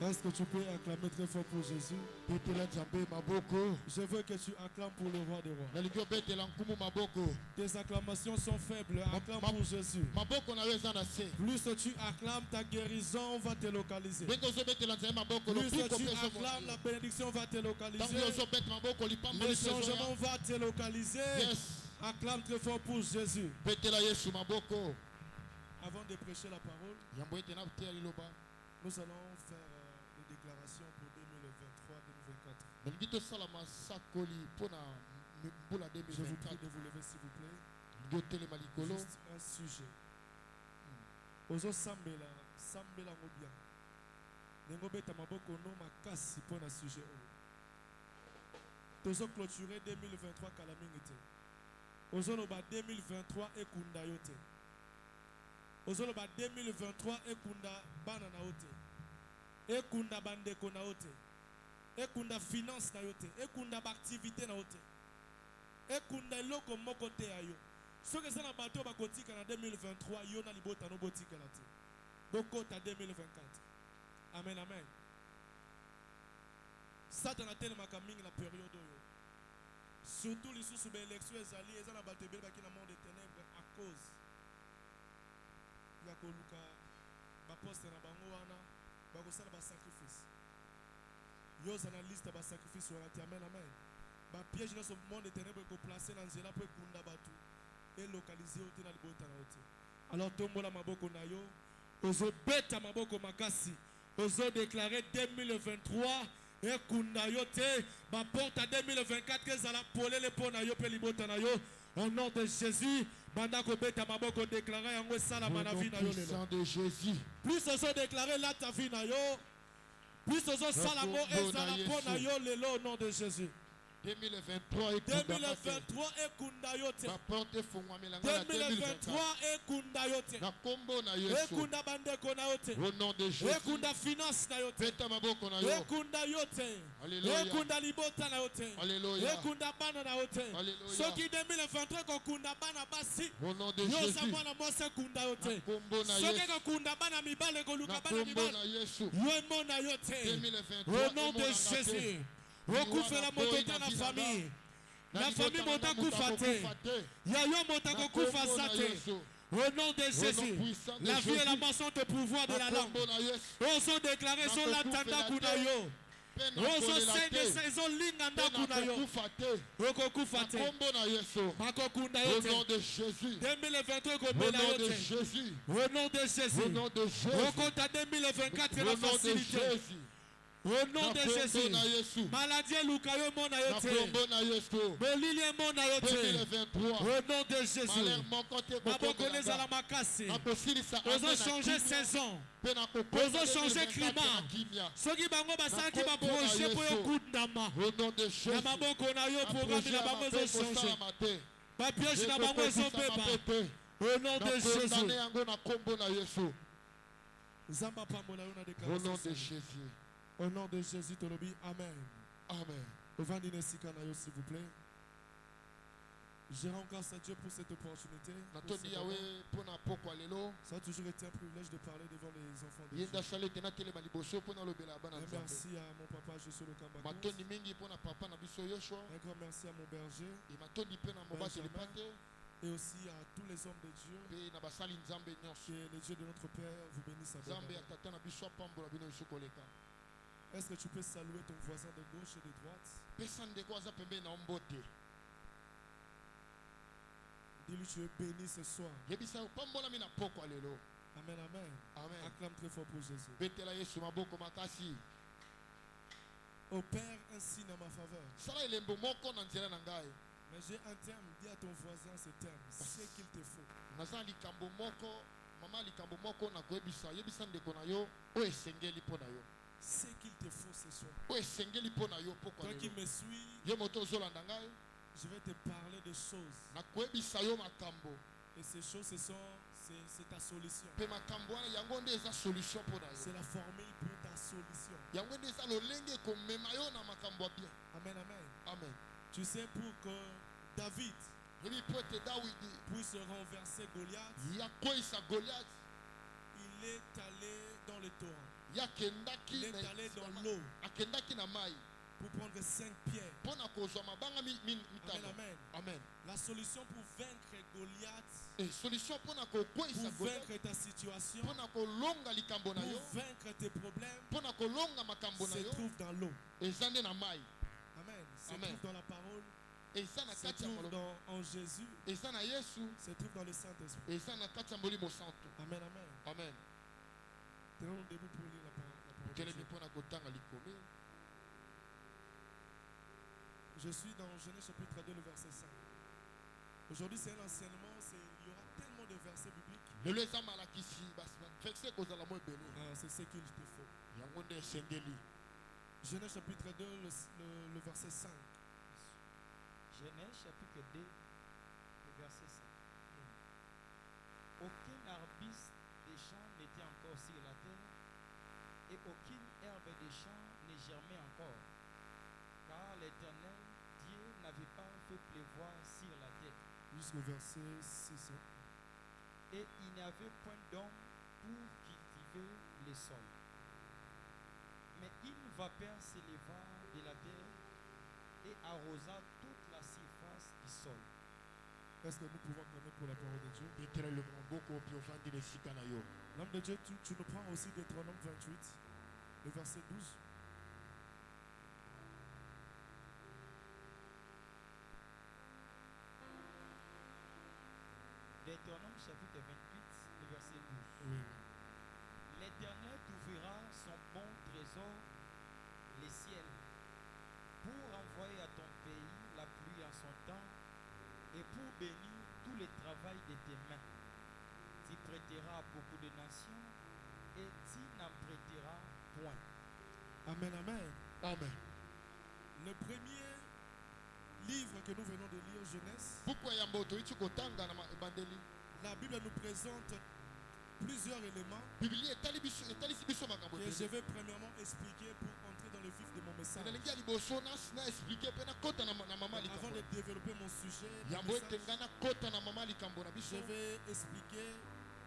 Est-ce que tu peux acclamer très fort pour Jésus? Je veux que tu acclames pour le roi des rois. Tes acclamations sont faibles. Acclame pour Jésus. Plus tu acclames, ta guérison va te localiser. Plus tu acclames, la bénédiction va te localiser. Le changement va te localiser. Acclame très fort pour Jésus. Avant de prêcher la parole, nous allons faire des déclarations pour 2023-2024. Je vous prie de vous lever s'il vous plaît. Juste un sujet. Ozo sambela, sambela ngobia. Nengobeta maboko no makasi pour un sujet. Tozo clôturer 2023 kalamingite. Ozo loba 2023 ekunda yote. Ozo loba 2023 ekunda bana na yote. Ekunda bandeko na yote. Ekunda finance na yote. Ekunda activité na yote. Ekunda eloko moko te ayo. Ce que ça na bato bakotika na 2023 yo na libota no botika la te. Bokota 2024. Amen amen. Satan a tellement mingi na période oyo. Surtout les sous élections ezali ezana bato ebele baki na monde des ténèbres à cause ya koluka ba poste na bango wana bakosala ba sacrifice. Yo zana liste ba sacrifice wana te amen amen. Ba piège dans ce monde des ténèbres ko placer dans nzela pour kunda batu et localiser au na libota na ote. Alors tombola maboko na yo, ozo beta maboko makasi, ozo déclarer 2023 et kunda yo te, ba porte à 2024 que ça la polé le pona yo pe libota na yo. Au nom de Jésus, banda ko beta maboko déclarer yango sala na vie na yo lelo. De Jésus. Plus ozo déclarer la ta vie na yo, plus ozo sala mo ezala pona yo lelo au nom de Jésus. 2023 et 2023 ekunda yote. 2023 ekunda yote. Na kombo na Yesu. Ekunda bandeko na yote. Au nom de Jésus. Ekunda finance na yote. Beta maboko na yo. Ekunda yote. Alléluia. Ekunda libota na yote. Alléluia. Ekunda bana na yote. Alléluia. Soki 2023 kokunda bana basi. Au nom de Yo Jésus. sa mwana mwasi ekunda yote. Na kombo na Soki Yesu. kokunda bana mibale koluka Na bana kombo mibale. na Yesu. Yo mona yote. 2023. Au nom de Jésus. Okufela moto te na famille. La famille mota kufa te. Yayo mota ko kufa sate. Au nom de Jésus. La vie et la mensonge de pouvoir de la langue. Oso déclarer son latanda kunayo. Oso sende saison linganda kunayo. Oko kufa te. Mako kunayo Au nom te. de Jésus. 2023 ko Au bela nom de yote. Jésus. Au nom de Jésus. Au nom de Jésus. Oko ta 2024 Au la nom de facilité. Jésus. Au nom de Jésus. Maladie lukayo mona Na yote. kombo na Yesu. Bolilie mona yote. 2023. Au nom de Jésus. Malheur moko te Babokoneza la makasi. nakosilisa Ozo changer saison. Ozo changer climat. Soki bango basanki ba projet pour yo kundama. Au nom de Na Jésus. maboko na yo programme na bango zo changer. Ba piège na bango zo beba. Au nom de Jésus. yango na kombo na Yesu. Zamba pambola yo na Au nom déclaration. de Jésus. Au nom de Jésus tolobi amen. Amen. Ovandine sikana yo s'il vous plaît. Je rends grâce à Dieu pour cette opportunité. Pour Natondi ce yawe moment. pona pokwa lelo. Ça a toujours été un privilège de parler devant les enfants de Yenda Dieu. sale tena tele maliboso pona lobela bana Un nzambe. merci à mon papa Joshua Lokamba. Matondi mingi pona papa na biso Yoshua. Un grand merci à mon berger E matondi pe na mobasi lipate. et aussi à tous les hommes de Dieu. Pe na basali nzambe nyonso. Que le Dieu de notre Père vous bénisse Nzambe ya abondamment. tata na biso apambola bino biso koleka. Est-ce que tu peux saluer ton voisin de gauche et de droite? Pesa ndeko aza pembeni na ombote. Dis-lui tu es béni ce soir. Yebisa opambola mina pokwa lelo. Amen, amen. Amen. Acclame très fort pour Jésus. Betela Yesu maboko makasi. Opère un signe en ma faveur. Sala elembo moko na nzela na ngai. Mais j'ai un terme, dis à ton voisin ce terme. C'est qu'il te faut. Naza likambo moko, mama likambo moko na koyebisa, yebisa ndeko na yo, o esengeli po na yo. C'est qu'il te faut ce soir. O esengeli po na yo pokwa Toi qui lelo. me suis, Ye moto ozolanda ngai, je vais te parler de choses. na koyebisa yo makambo. Et ces choses, c'est ta solution. Pe makambo wana yango nde eza solution po na C'est yo. la formule pour ta solution. Yango nde eza lolenge ekomema yo na makambo ya bien. Amen, amen. Amen. Tu sais, pour que David Yebi po ete Dawidi puisse renverser Goliath, ya kweyisa Goliath, il est allé dans le torrent. ya Il kendaki est na allé dans l'eau akendaki na mai pour prendre 5 pierres. mpona kozwa mabanga Amen, mitano. amen. Amen. La solution pour vaincre Goliath, Et solution mpona kokweyisa pour Goliath, vaincre ta situation, mpona kolonga likambo na yo, pour vaincre tes problèmes, mpona kolonga makambo na se yo, trouve dans l'eau. eza nde na mai, Amen. Se Amen. trouve dans la parole, eza na se kati ya trouve maloba, en Jésus, eza na Yesu, se trouve dans le Saint-Esprit. eza na kati ya molimo santo. Amen, amen. Amen. Tenons-nous debout pour lire la parole de Telemi Dieu. mpona kotanga likome. Je suis dans Genèse chapitre 2, le verset 5. Aujourd'hui, c'est un enseignement, il y aura tellement de versets bibliques. lelo eza malakisi verse kozala mo ebele C'est ce qu'il te faut. yango nde esengeli. Genèse chapitre 2, le verset 5. Genèse chapitre 2, le verset 5. Aucun arbuste des champs n'était encore sur la terre, et aucune herbe des champs ne germait encore, car l'Éternel Dieu n'avait pas fait pleuvoir sur la terre, Jusqu'au verset 6. et il n'y avait point d'homme pour cultiver le sol. Mais une vapeur s'éleva de la terre et arrosa toute la surface du sol. Est-ce que nous pouvons clamer pour la parole de Dieu? Betela le maboko mpe ovandeli esika na yo. L'homme de Dieu, tu nous prends aussi Deutéronome 28, le verset 12. Deutéronome chapitre 28, le verset 12. Oui. L'Éternel t'ouvrira son bon trésor, les ciels, pour envoyer à ton pays la pluie en son temps et pour bénir tout le travail de tes mains. Tu prêteras à beaucoup de nations et tu n'en prêteras point. Amen, amen. Amen. Le premier livre que nous venons de lire, Genèse, Pourquoi yambo toiti kotanga na ebandeli? la Bible nous présente plusieurs éléments Biblia etalisi biso makambo que je ebele. vais premièrement expliquer pour entrer dans le vif de mon message. nalingi ya liboso na explike mpe nakota na mama Avant likambo de développer mon sujet, mon yango ete message, nga nakota na mama likambo na je biso vais expliquer,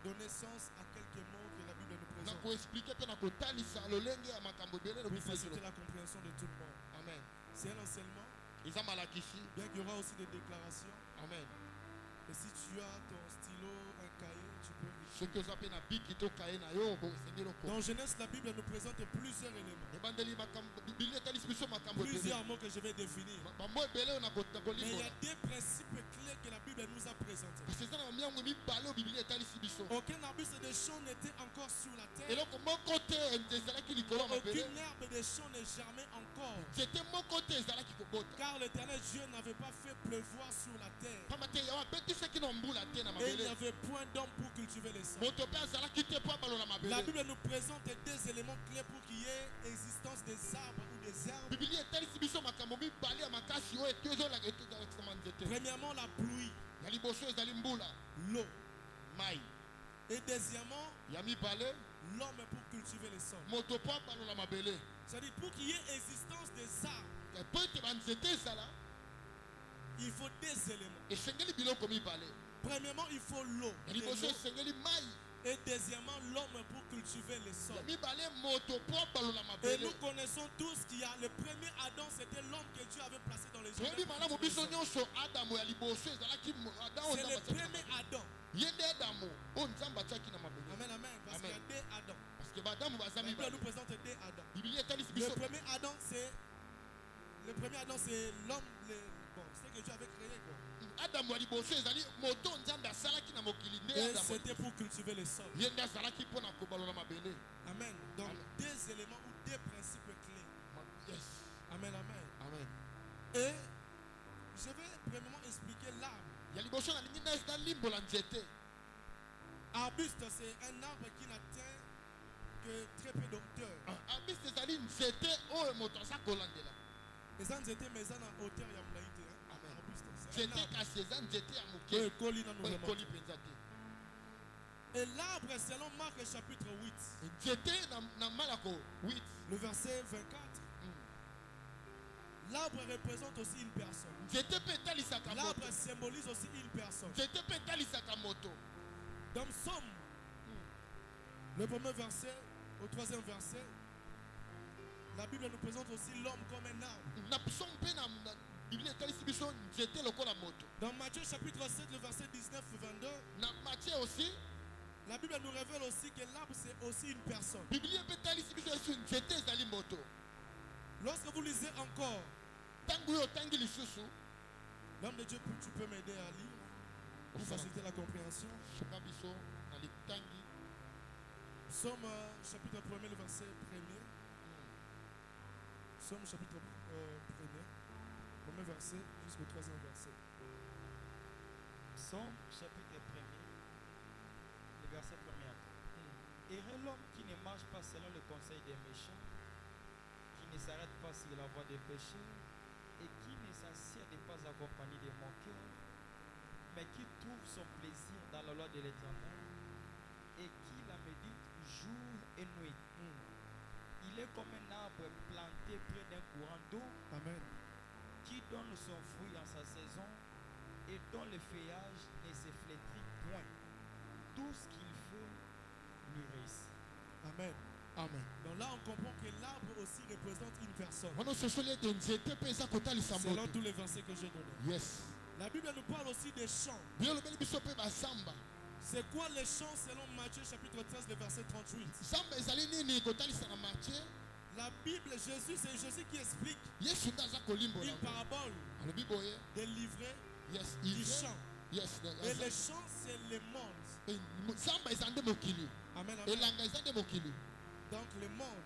donner sens à quelques mots que la Bible nous na présente koexplike mpe na kotalisa lolenge ya makambo ebele na pour biso faciliter la compréhension de tout le monde. amen. C'est un enseignement, eza malakisi. bien qu'il y aura aussi des déclarations. Amen. Et si tu as ton stylo, un cahier, tu peux écrire. soki oza mpe na biki to kaye na yo bosengeli oko Dans Genèse, la Bible nous présente plusieurs éléments, ebandeli makambo biblia etalisi biso makambo ebele plusieurs mots que je vais définir. bambo ebele oyo Mais il y kolimbola a des principes clés que la Bible nous a présentés. kasi eza na bamiango mibale oyo biblia etalisi biso Aucun arbuste de champ n'était encore sur la terre. eloko moko te ezalaki likolo ya mabele Aucune herbe de champ ne germait encore. nzete moko te ezalaki kobota Car l'éternel Dieu n'avait pas fait pleuvoir sur la terre. pamba te yawa abetisaki na mbula te na Et il n'y mabele avait point d'homme pour cultiver les sols. moto mpe azalaki te mpo abalola La mabele Bible nous présente des éléments clés pour qu'il y ait existence des arbres ou des herbes. biblia etalisi biso makambo mibale ya makasi oyo ezolakisama nzete Premièrement, la pluie, ya liboso ezali mbula l'eau. mai Et deuxièmement, ya mibale l'homme pour cultiver les sols. moto mpo abalola mabele C'est-à-dire, pour qu'il y ait existence des arbres, mpo ete banzete ezala il faut des éléments. esengeli biloko mibale Premièrement, il faut l'eau. ya de liboso l'eau. esengeli mai Et deuxièmement, l'homme pour cultiver les ya sols. mibale moto mpo abalola Et mabele nous connaissons tous qu'il y a le premier Adam, c'était l'homme que Dieu avait placé dans les toyebi jardins. malamu biso nyonso adamu ya liboso ezalaki adam oyo C'est nzambe le atiaki na premier mabele. Adam. ye nde adamu oyo nzambe atiaki na mabele Amen, amen. Parce qu'il y a Amen. deux Adam. parce que badamu baza La Bible mibale nous présente deux Adam. biblia etalisi Le biso premier Adam, c'est l'homme, bon, c'est que Dieu avait créé quoi. adamu ya liboso ezali moto nzambe asalaki na mokili nde Et adamu c'était pour cultiver les sols. ye nde azalaki mpo na kobalola mabele Amen. Donc Amen. deux éléments ou deux principes clés. yes Amen, amen. amen Et je vais premièrement expliquer l'arbre. ya liboso nalingi nalimbola nzete Arbuste, c'est un arbre qui n'atteint que très peu d'hauteur. abisi ezali nzete oyo moto aza kolandela Les gens étaient mais en hauteur, il y a moulaïté. Amen. Arbuste, c'est un nzete arbre. kasi eza nzete ya Oui, moke colline nous oyo remonte. ekoli mpenza te Et l'arbre, selon Marc chapitre 8, nzete na malako 8 le verset 24, l'arbre représente aussi une personne. nzete mpe etalisaka moto L'arbre symbolise aussi une personne. nzete mpe etalisaka moto Dans Somme, Le premier verset, au troisième verset, la Bible nous présente aussi l'homme comme un arbre. na biso mpe na Bible etalisi biso nzete lokola moto. Dans Matthieu chapitre 7, le verset 19-22, Na Matthieu aussi, la Bible nous révèle aussi que l'arbre c'est aussi une personne. Bible mpe etalisi biso esi nzete ezali moto. Lorsque vous lisez encore, Ntango oyo otangi lisusu, l'homme de Dieu, tu peux m'aider à lire pour faciliter la compréhension. soka biso na litangi. Psaume chapitre 1er, le verset 1er. Psaume chapitre 1er, premier verset jusqu'au troisième verset. Psaume chapitre 1er, le verset 1er à 3. Heureux l'homme qui ne marche pas selon le conseil des méchants, qui ne s'arrête pas sur la voie des péchés, et qui ne s'assied pas accompagné des moqueurs, mais qui trouve son plaisir dans la loi de l'Éternel, et qui la médite jour et nuit. Il est comme un arbre planté près d'un courant d'eau, Amen. qui donne son fruit en sa saison et dont le feuillage ne se flétrit point. Tout ce qu'il fait lui réussit. Amen. Amen. Donc là, on comprend que l'arbre aussi représente une personne. Wana ososoli ete nzete mpe eza kotalisa Selon moto. tous les versets que j'ai donnés. Yes. La Bible nous parle aussi des champs. Bio lobeli biso mpe bazamba. C'est quoi les champs selon Matthieu chapitre 13, le verset 38? Zamba ezali nini kotalisa na Matthieu? La Bible, Jésus, c'est Jésus qui explique Yesu nde aza kolimbola une yango. parabole Alobi boye. des livrets Yes. du ivre. champ. Yes. Et les champs, c'est les mondes. Zamba eza nde mokili. Amen, amen. Elanga eza nde mokili. Donc les mondes.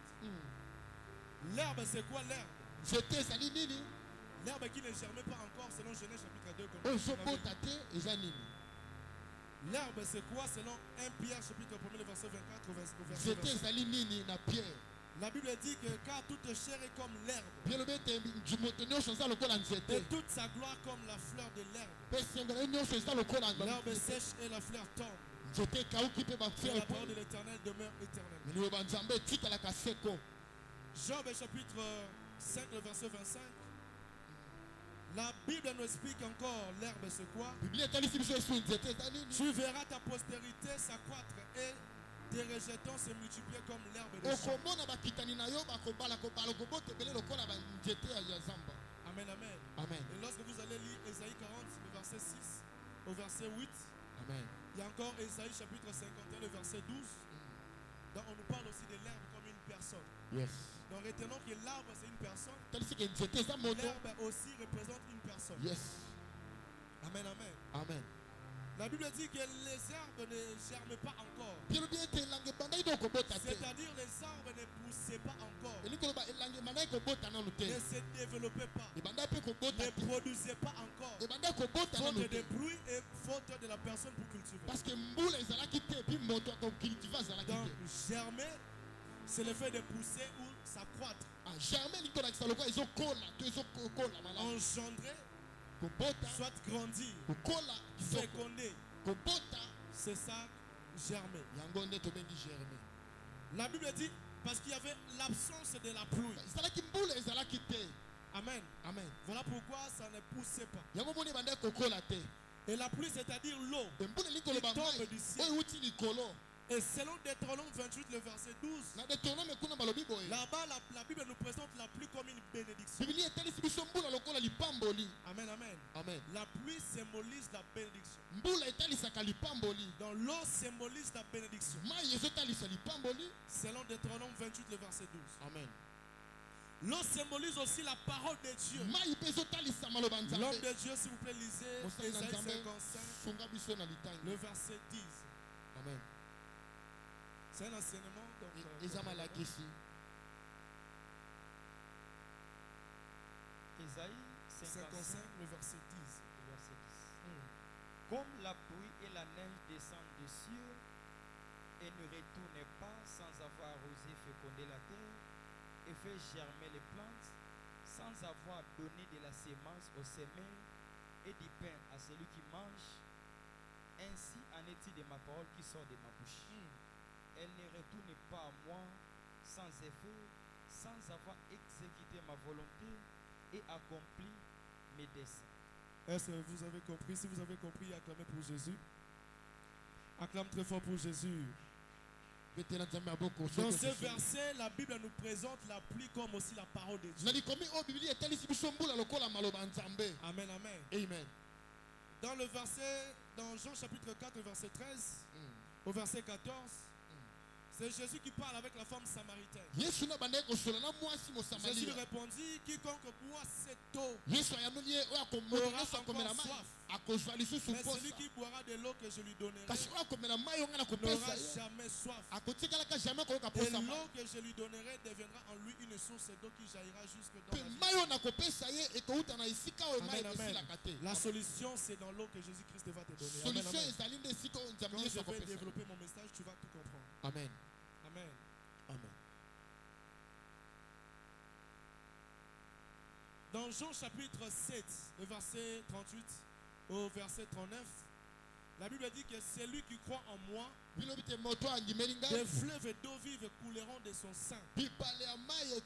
L'herbe, c'est quoi l'herbe? Nzete ezali nini? L'herbe qui ne germe pas encore, selon Genèse chapitre 2. Oyo Comme ezobota te eza nini? l'herbe, c'est quoi selon 1 Pierre chapitre 1, le verset 24 au verset Nzete 25. ezali nini na Pierre? La Bible dit que car toute chair est comme l'herbe, Bio lobi ete moto nyonso eza lokola et nzete. toute sa gloire comme la fleur de l'herbe. Mpe sengela nyonso eza lokola L'herbe nzete. sèche et la fleur tombe. Nzete ekauki mpe Mais bafleur la parole de epo. l'Éternel demeure éternellement. Liloba nzambe etikalaka seko. Job chapitre 5, le verset 25. La Bible nous explique encore l'herbe c'est quoi. Biblia etalisi biso esu nzete eza nini? Tu verras ta postérité s'accroître et tes rejetons se multiplier comme l'herbe des champs. Okomona bakitani na yo bakobala okobota ebele lokola banzete ya zamba. Amen, amen. Amen. Et lorsque vous allez lire Ésaïe 40, le verset 6 au verset 8, Amen. il y a encore Ésaïe chapitre 51, le verset 12. Donc on nous parle aussi de l'herbe comme une personne. Yes. Donc retenons que l'arbre c'est une personne. Talisi ke nzete eza moto. L'herbe aussi représente une personne. Yes. Amen, amen. Amen. La Bible dit que les herbes ne germent pas encore. Biolobi ete elange ebandaki to kobota te. C'est-à-dire les arbres ne poussaient pas encore. Elingi koloba elange ebandaki kobota nanu te. Ne se développaient pas. Ebandaki mpe kobota Ne te. produisaient pas encore. Ebandaki kobota Faute nanu de te. bruit et faute de la personne pour cultiver. Parce que mbula ezalaki te epi moto akokultiva azalaki Donc te. germer, c'est le fait de pousser ou s'accroître. Germain elingi kolakisa lokola ezokola to ezokola malamu. Engendrer, Kobota, soit grandir, kokola kitoko. féconder. Kobota C'est ça, germer. yango nde tobengi germain. La Bible dit, parce qu'il y avait l'absence de la pluie. ezalaki mbula ezalaki te. Amen. Amen. Voilà pourquoi ça ne poussait pas. yango moni ebandaki kokola te. Et la pluie, c'est-à-dire l'eau. mbula elingi koloba Qui tombe mai du ciel. oyo euti likolo. Et selon Deutéronome 28, le verset 12, na Deutéronome kuna balobi boye. là-bas, la Bible nous présente la pluie comme une bénédiction. Biblia etalisi biso mbula lokola lipamboli. Amen, amen. Amen. La pluie symbolise la bénédiction. mbula etalisaka lipamboli. Donc l'eau symbolise la bénédiction. mai ezotalisa lipamboli. Selon Deutéronome 28, le verset 12. Amen. L'eau symbolise aussi la parole de Dieu. mai mpe ezotalisa maloba L'homme nzambe. de Dieu, s'il vous plaît, lisez mosali na Ésaïe nzambe 55, sunga biso na litangi. le verset 10. Amen. C'est un enseignement. Donc, eza malakisi. Ésaïe 55, 55, le verset 10. verset 10. Comme la pluie et la neige descendent des cieux et ne retournent pas sans avoir arrosé féconder la terre et fait germer les plantes, sans avoir donné de la sémence aux semeurs et du pain à celui qui mange, ainsi en est-il de ma parole qui sort de ma bouche. Elle ne retourne pas à moi sans effet, sans avoir exécuté ma volonté et accompli mes desseins. Est-ce que vous avez compris? Si vous avez compris, acclamez pour Jésus. Acclame très fort pour Jésus. betela nzambe maboko Dans ce verset, la Bible nous présente la pluie comme aussi la parole de Dieu. nalikomi oyo biblia etalisi biso mbula lokola maloba ya nzambe. Amen, amen. Amen. Dans le verset, dans Jean chapitre 4, verset 13, au verset 14, c'est Jésus qui parle avec la femme samaritaine. Yesu na bandai kosola na mwasi Jésus lui mosamaria. répondit, quiconque boit cette eau, Yesu ayameli ye oyo akomona nyonso akomela mai akozwa lisusu mais celui posa. qui boira de l'eau que je lui donnerai Kasi oyo akomela mai oyo ngai n'aura nakopesa ye jamais soif. akotikalaka jamais koyoka Et posa mai. l'eau que je lui donnerai deviendra en lui une source d'eau qui jaillira jusque dans Mpe la vie. mai oyo nakopesa ye ekouta na esika oyo mai Amen, amen. ekosilaka te. La solution, c'est dans l'eau que Jésus-Christ va te donner. Amen, Solution amen. ezali nde esika oyo nzambe Quand yesu je vais akopesa. développer mon message, tu vas tout comprendre. Amen. Amen. Amen. Dans Jean chapitre 7, le verset 38 au verset 39, la Bible dit que celui qui croit en moi, bilobi te moto andimeli ngai des fleuves d'eau vive couleront de son sein. bipale ya mai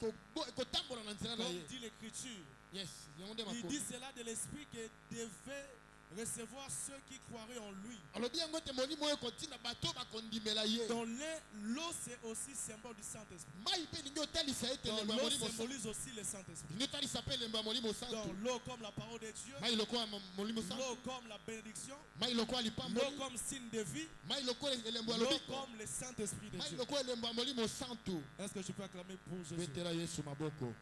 ekotambola na nzela na Comme ye. dit l'Écriture. Yes, yango nde Il makomi. dit cela de l'Esprit que devait recevoir ceux qui croiraient en lui. alobi yango te molimo oyo ekotinda bato bakondimela ye. Dans l'eau, c'est aussi symbole du Saint-Esprit. mai mpe lingi otalisa ete Dans elembo ya l'eau molimo santu. symbolise aussi le Saint-Esprit. lingi otalisa mpe elembo ya molimo Dans santu. l'eau comme la parole de Dieu, mai lokola molimo l'eau santu. comme la bénédiction, mai lokola l'eau lipamboli. comme signe de vie, mai lokola elembo ya l'eau lobiko. comme le Saint-Esprit de mai Dieu. lokola elembo ya molimo santu. Est-ce que je peux acclamer pour Jésus? betela yesu maboko.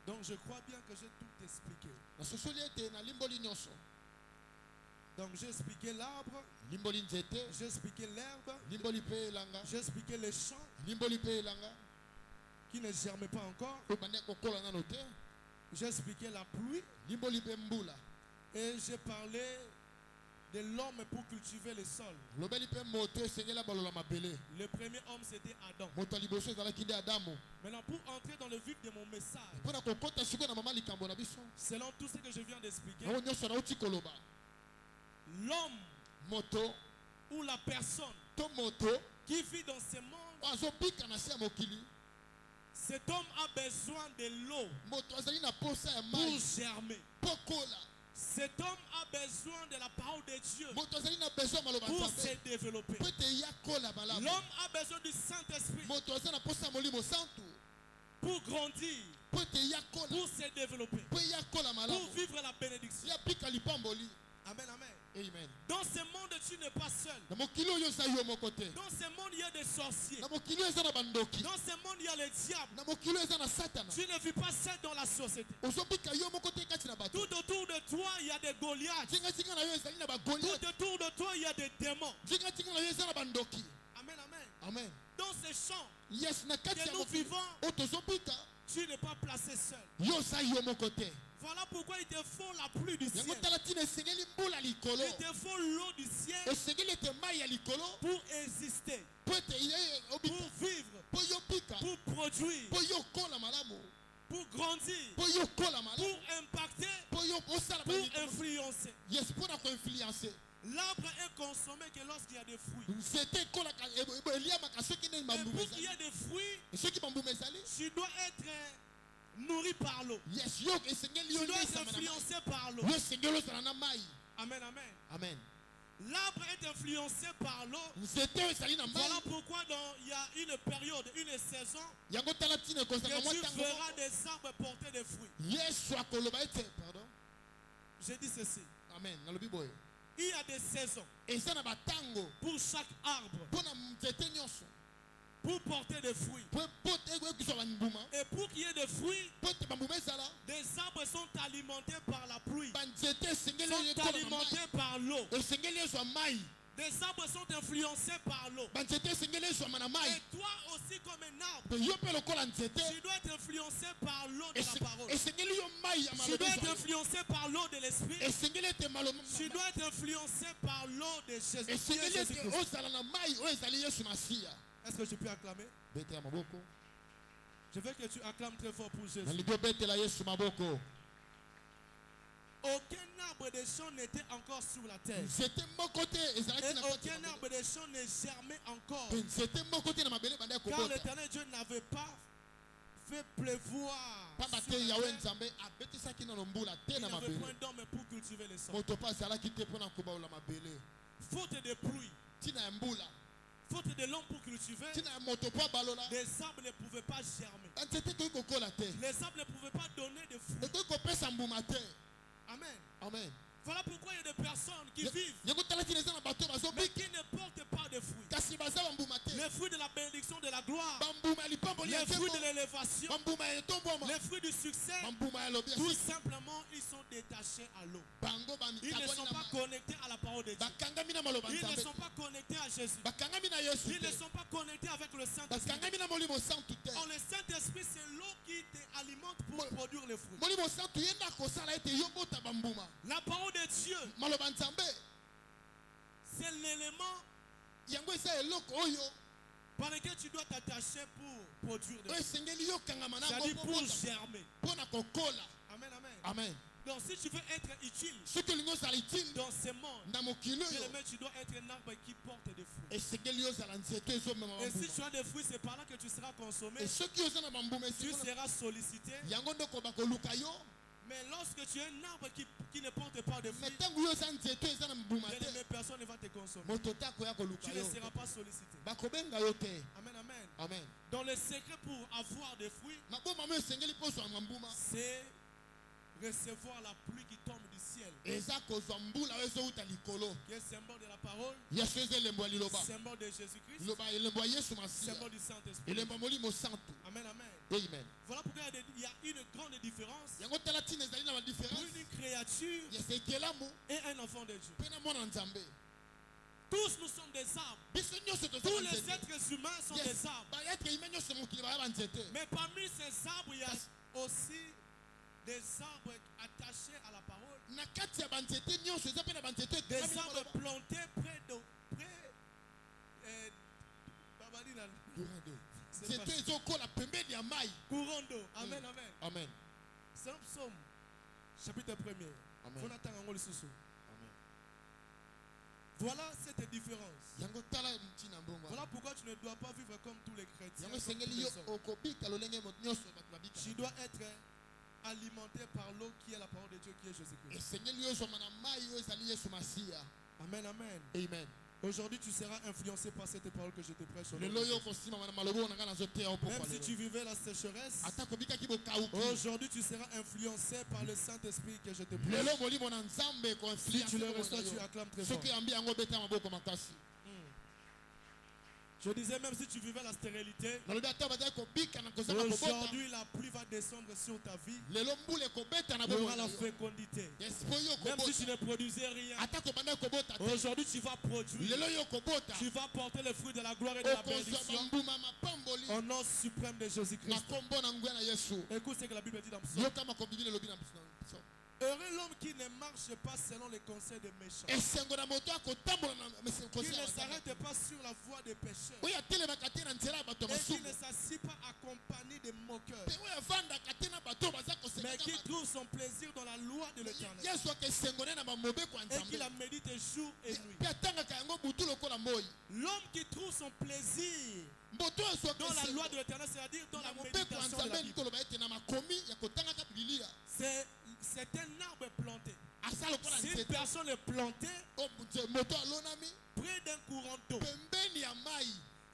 Donc je crois bien que j'ai tout expliqué. nasosoli ete nalimboli nyonso. Donc j'ai expliqué l'arbre, limboli nzete. j'ai expliqué l'herbe, limboli mpe elanga. j'ai expliqué les champs limboli mpe elanga qui ne germent pas encore, oyo bande kokola nano te. j'ai expliqué la pluie limboli mpe mbula. et j'ai parlé de l'homme pour cultiver le sol. lobeli mpe moto esengeli abalola mabele. Le premier homme c'était Adam. moto ya liboso ezalaki nde adamu. Maintenant pour entrer dans le vif de mon message, mpo na kokɔta sikoyo na mama likambo na biso selon tout ce que je viens d'expliquer, yango nyonso nauti koloba. l'homme moto ou la personne to moto qui vit dans ce monde, oyo azobika na se ya mokili. cet homme a besoin de l'eau moto azali na posa ya pour mai germer. mpo kola. Cet homme a besoin de la parole de Dieu moto azali na besoin ya maloba pour nzambe se développer. mpo ete ya kola malamu. L'homme a besoin du Saint-Esprit moto aza na posa ya molimo santu pour grandir, mpo ete ya kola pour se développer, mpo ya kola pour malamu vivre la bénédiction. ya bika lipamboli. Amen, amen. Amen. Dans ce monde, tu n'es pas seul. na mokili oyo eza yo moko te. Dans ce monde, il y a des sorciers. na mokili oyo eza na bandoki. Dans ce monde, il y a les diables. na mokili oyo eza na satana. Tu ne vis pas seul dans la société. ozobika yo moko te kati na bato. Tout autour de toi, il y a des Goliaths. tingatinga na yo ezali na Tout bagoliath. autour de toi, il y a des démons. tingatinga na yo eza na bandoki. Amen, amen. amen. Dans ces champs yes na kati que ya nous mokili vivons, oyo tozobika tu n'es pas placé seul. yo oza yo moko te. Voilà pourquoi il te faut la pluie du yango ciel. tala ntina esengeli mbula likolo. Il te faut l'eau du ciel esengeli ete mai ya likolo pour exister, mpo ete ye pour obika vivre, mpo yo bika pour produire, mpo yo kola malamu pour grandir, mpo yo kola malamu pour impacter, mpo yo osala pour balikambo. influencer. yes mpo na koinfluence. L'arbre est consommé que lorsqu'il y a des fruits. nzete ekolaka eliamaka soki nde Et bambuma pour qu'il y ezali. ait des fruits, soki bambuma ezali tu dois être nourri par l'eau. yes yo esengeli yo Tu dois être lisama na mai. influencé par l'eau. yo esengeli ozala na mai. Amen, amen. amen. L'arbre est influencé par l'eau. nzete oyo ezali na mai. Voilà pourquoi il y a une période, une saison, yango tala ntina que ekozala mwa tu ntango verras des arbres porter des fruits. yesu akoloba ete pardon. J'ai dit ceci. amen nalobi boye Il y a des saisons eza na batango pour chaque arbre mpo na nzete nyonso pour porter des fruits. mpo ekizwa bambuma Et pour qu'il y ait des fruits, mpo ete bambuma ezala des arbres sont alimentés par la pluie, banzete esengeli sont ekola na mai. alimentés par l'eau. esengeli ezwa mai. Des arbres sont influencés par l'eau. banzete esengeli ezwama na Et mai. toi aussi comme un arbre, mpe yo mpe lokola nzete tu dois être influencé par l'eau de la parole. esengeli yo mai ya Tu maloba dois être ezwa yo. influencé par l'eau de l'esprit. esengeli ete maloba Tu dois être influencé par l'eau de Jésus. esengeli ete Jésus-Christ. ozala na mai oyo ezali yesu masiya. Est-ce que je peux acclamer? betela maboko. Je veux que tu acclames très fort pour Jésus. nalingi obetela yesu maboko. Aucun arbre de champ n'était encore sur la terre. nzete moko te ezalaki Et na kati ya aucun mabele. arbre de champ ne germait encore. mpe nzete moko te na mabele banda ya Car kobota. l'éternel Dieu n'avait pas fait pleuvoir pamba sur te la yawe terre. nzambe abetisaki nano mbula te Il na n'avait mabele point d'homme pour cultiver les sols. moto mpe azalaki te mpo na kobaola mabele Faute de pluie, ntina ya mbula faute de l'homme pour cultiver, ntina ya moto mpo abalola les arbres ne pouvaient pas germer. banzete ekoki kokola te Les arbres ne pouvaient pas donner de fruits. ekoki kopesa mbuma te Amen. amen Voilà pourquoi il y a des personnes qui vivent, yango tala tina eza na bato mais bazobika qui ne portent pas de fruits. kasi baza bambuma te Les fruits de la bénédiction, de la gloire, bambuma ya lipamboli ya les fruits nzembo de l'élévation, bambuma ya etombwama les fruits du succès, bambuma ya lobi ya tout sika simplement, ils sont détachés à l'eau. bango Ils ne sont pas bamikabwani connectés à la parole de Dieu. bakangami na maloba Ils ne nzambe sont pas connectés à Jésus. bakangami na yesu Ils ne te sont pas connectés avec le Saint-Esprit. bakangami na molimo santu te Or, le Saint-Esprit, c'est l'eau qui t'alimente pour produire les fruits. molimo santu ye nde akosala ete yo bota bambuma La parole de Dieu, maloba nzambe c'est l'élément yango eza eloko oyo par lequel tu dois t'attacher pour produire des oyo fruits. esengeli yo kangama C'est-à-dire nango pour germer. mpo na kokola Amen, amen. amen Donc, si tu veux être utile soki olingi ozala itili dans ce monde, na mokili bien oyo aimé, tu dois être un arbre qui porte des fruits. esengeli yo ozala nzete ezomema Et si bambuma tu as des fruits, c'est par là que tu seras consommé. e soki oza na bambuma Tu esengeli seras sollicité. yango ndeko bakoluka yo Mais lorsque tu es un arbre qui ne porte pas de me fruits, ntango yo oza nzete eza na mbuma bien te aimé, personne ne va te consommer. moto te akoya koluka Tu ne yo seras pas sollicité. bakobenga yo te Amen, amen. amen Donc le secret pour avoir des fruits, maboma mo esengeli mpo ozwa bambuma c'est recevoir la pluie qui tombe du ciel, eza kozwa mbula oyo ezowuta likolo qui est symbole de la parole, yesu eza elembo ya liloba symbole de Jésus-Christ, liloba elembo ya yesu masiya symbole du Saint-Esprit. elembo ya molimo santu Amen, amen. amen Voilà pourquoi il y a une grande différence yango tala ntina ezali na pour badifférence une créature yesa ekelamu et un enfant de Dieu. mpe na mwana nzambe Tous nous sommes des arbres. biso nyonso toza Tous les banzete êtres humains sont des arbres. bayetre ime nyonso na mokili baya banzete Mais parmi ces arbres, il y a aussi des arbres attachés à la parole. na kati ya banzete nyonso eza mpe na banzete Des ekomami na arbres maloba. plantés Babali na- c'est nzete pas- ezokola pembeni ya mai courant d'eau. Amen, amen. amen C'est un psaume, chapitre 1er. Amen. Faut n'attendre encore le sous-sous. amen Voilà cette différence. yango tala ntina mbongo Voilà pourquoi tu ne dois pas vivre comme tous les chrétiens. yango comme tous esengeli les yo hommes. okobika lolenge moto nyonso bato babika Tu dois être alimenté par l'eau qui est la parole de Dieu, qui est Jésus-Christ. esengeli yo ozwama na mai oyo ezali yesu masiya Amen, amen. amen Aujourd'hui, tu seras influencé par cette parole que je te prêche. au nom de lelo yo Jésus. kosimama na maloba oyo na ngai nazoteya yo Même pokwa si tu lelo vivais la sécheresse, ata kobikaki bokauki aujourd'hui tu seras influencé par le Saint-Esprit que je te prêche. lelo molimo na nzambe Si tu le reçois, tu acclames très fort. soki yambi yango beta maboko makasi Je disais, même si tu vivais la stérilité, nalobi ata bazali kobika na kozanga kobota aujourd'hui la pluie va descendre sur ta vie. lelo mbula ekobeta na Il y aura bomoi la na yo fécondité. espo yo Même si tu okobota ne produisais rien, ata kobanda kobota te aujourd'hui tu vas produire. lelo yo okobota Tu vas porter le fruit de la gloire et de la okozwa bénédiction bambuma mapamboli au nom suprême de na Jésus-Christ. kombo na nguya na yesu Écoute ce que la Bible dit dans Psaume. yoka makobi bino elobi na Psaume. Heureux l'homme qui ne marche pas selon les conseils des méchants, esengo na moto akotambola na qui ne s'arrête pas sur la voie des pécheurs, oyo atelemaka te na nzela ya bato ya et qui masumu ne s'assit pas accompagné de moqueurs, mpe oyo avandaka te na bato oyo baza mais kosengaka qui bato trouve son plaisir dans la loi de l'Éternel, yesu akesengo ne na bamobeko ya et qui nzambe la médite jour et nuit. mpe atangaka yango butu lokola moi L'homme qui trouve son plaisir moto oyo azwaka dans la esengo loi de l'Éternel, c'est-à-dire dans na la mobeko ya méditation de la nzambe Bible, toloba ete na makomi ya kotangaka bibilia c'est un arbre planté. asa lokola Si une nzete personne est plantée oyo moto alonami près d'un courant d'eau, pembeni ya mai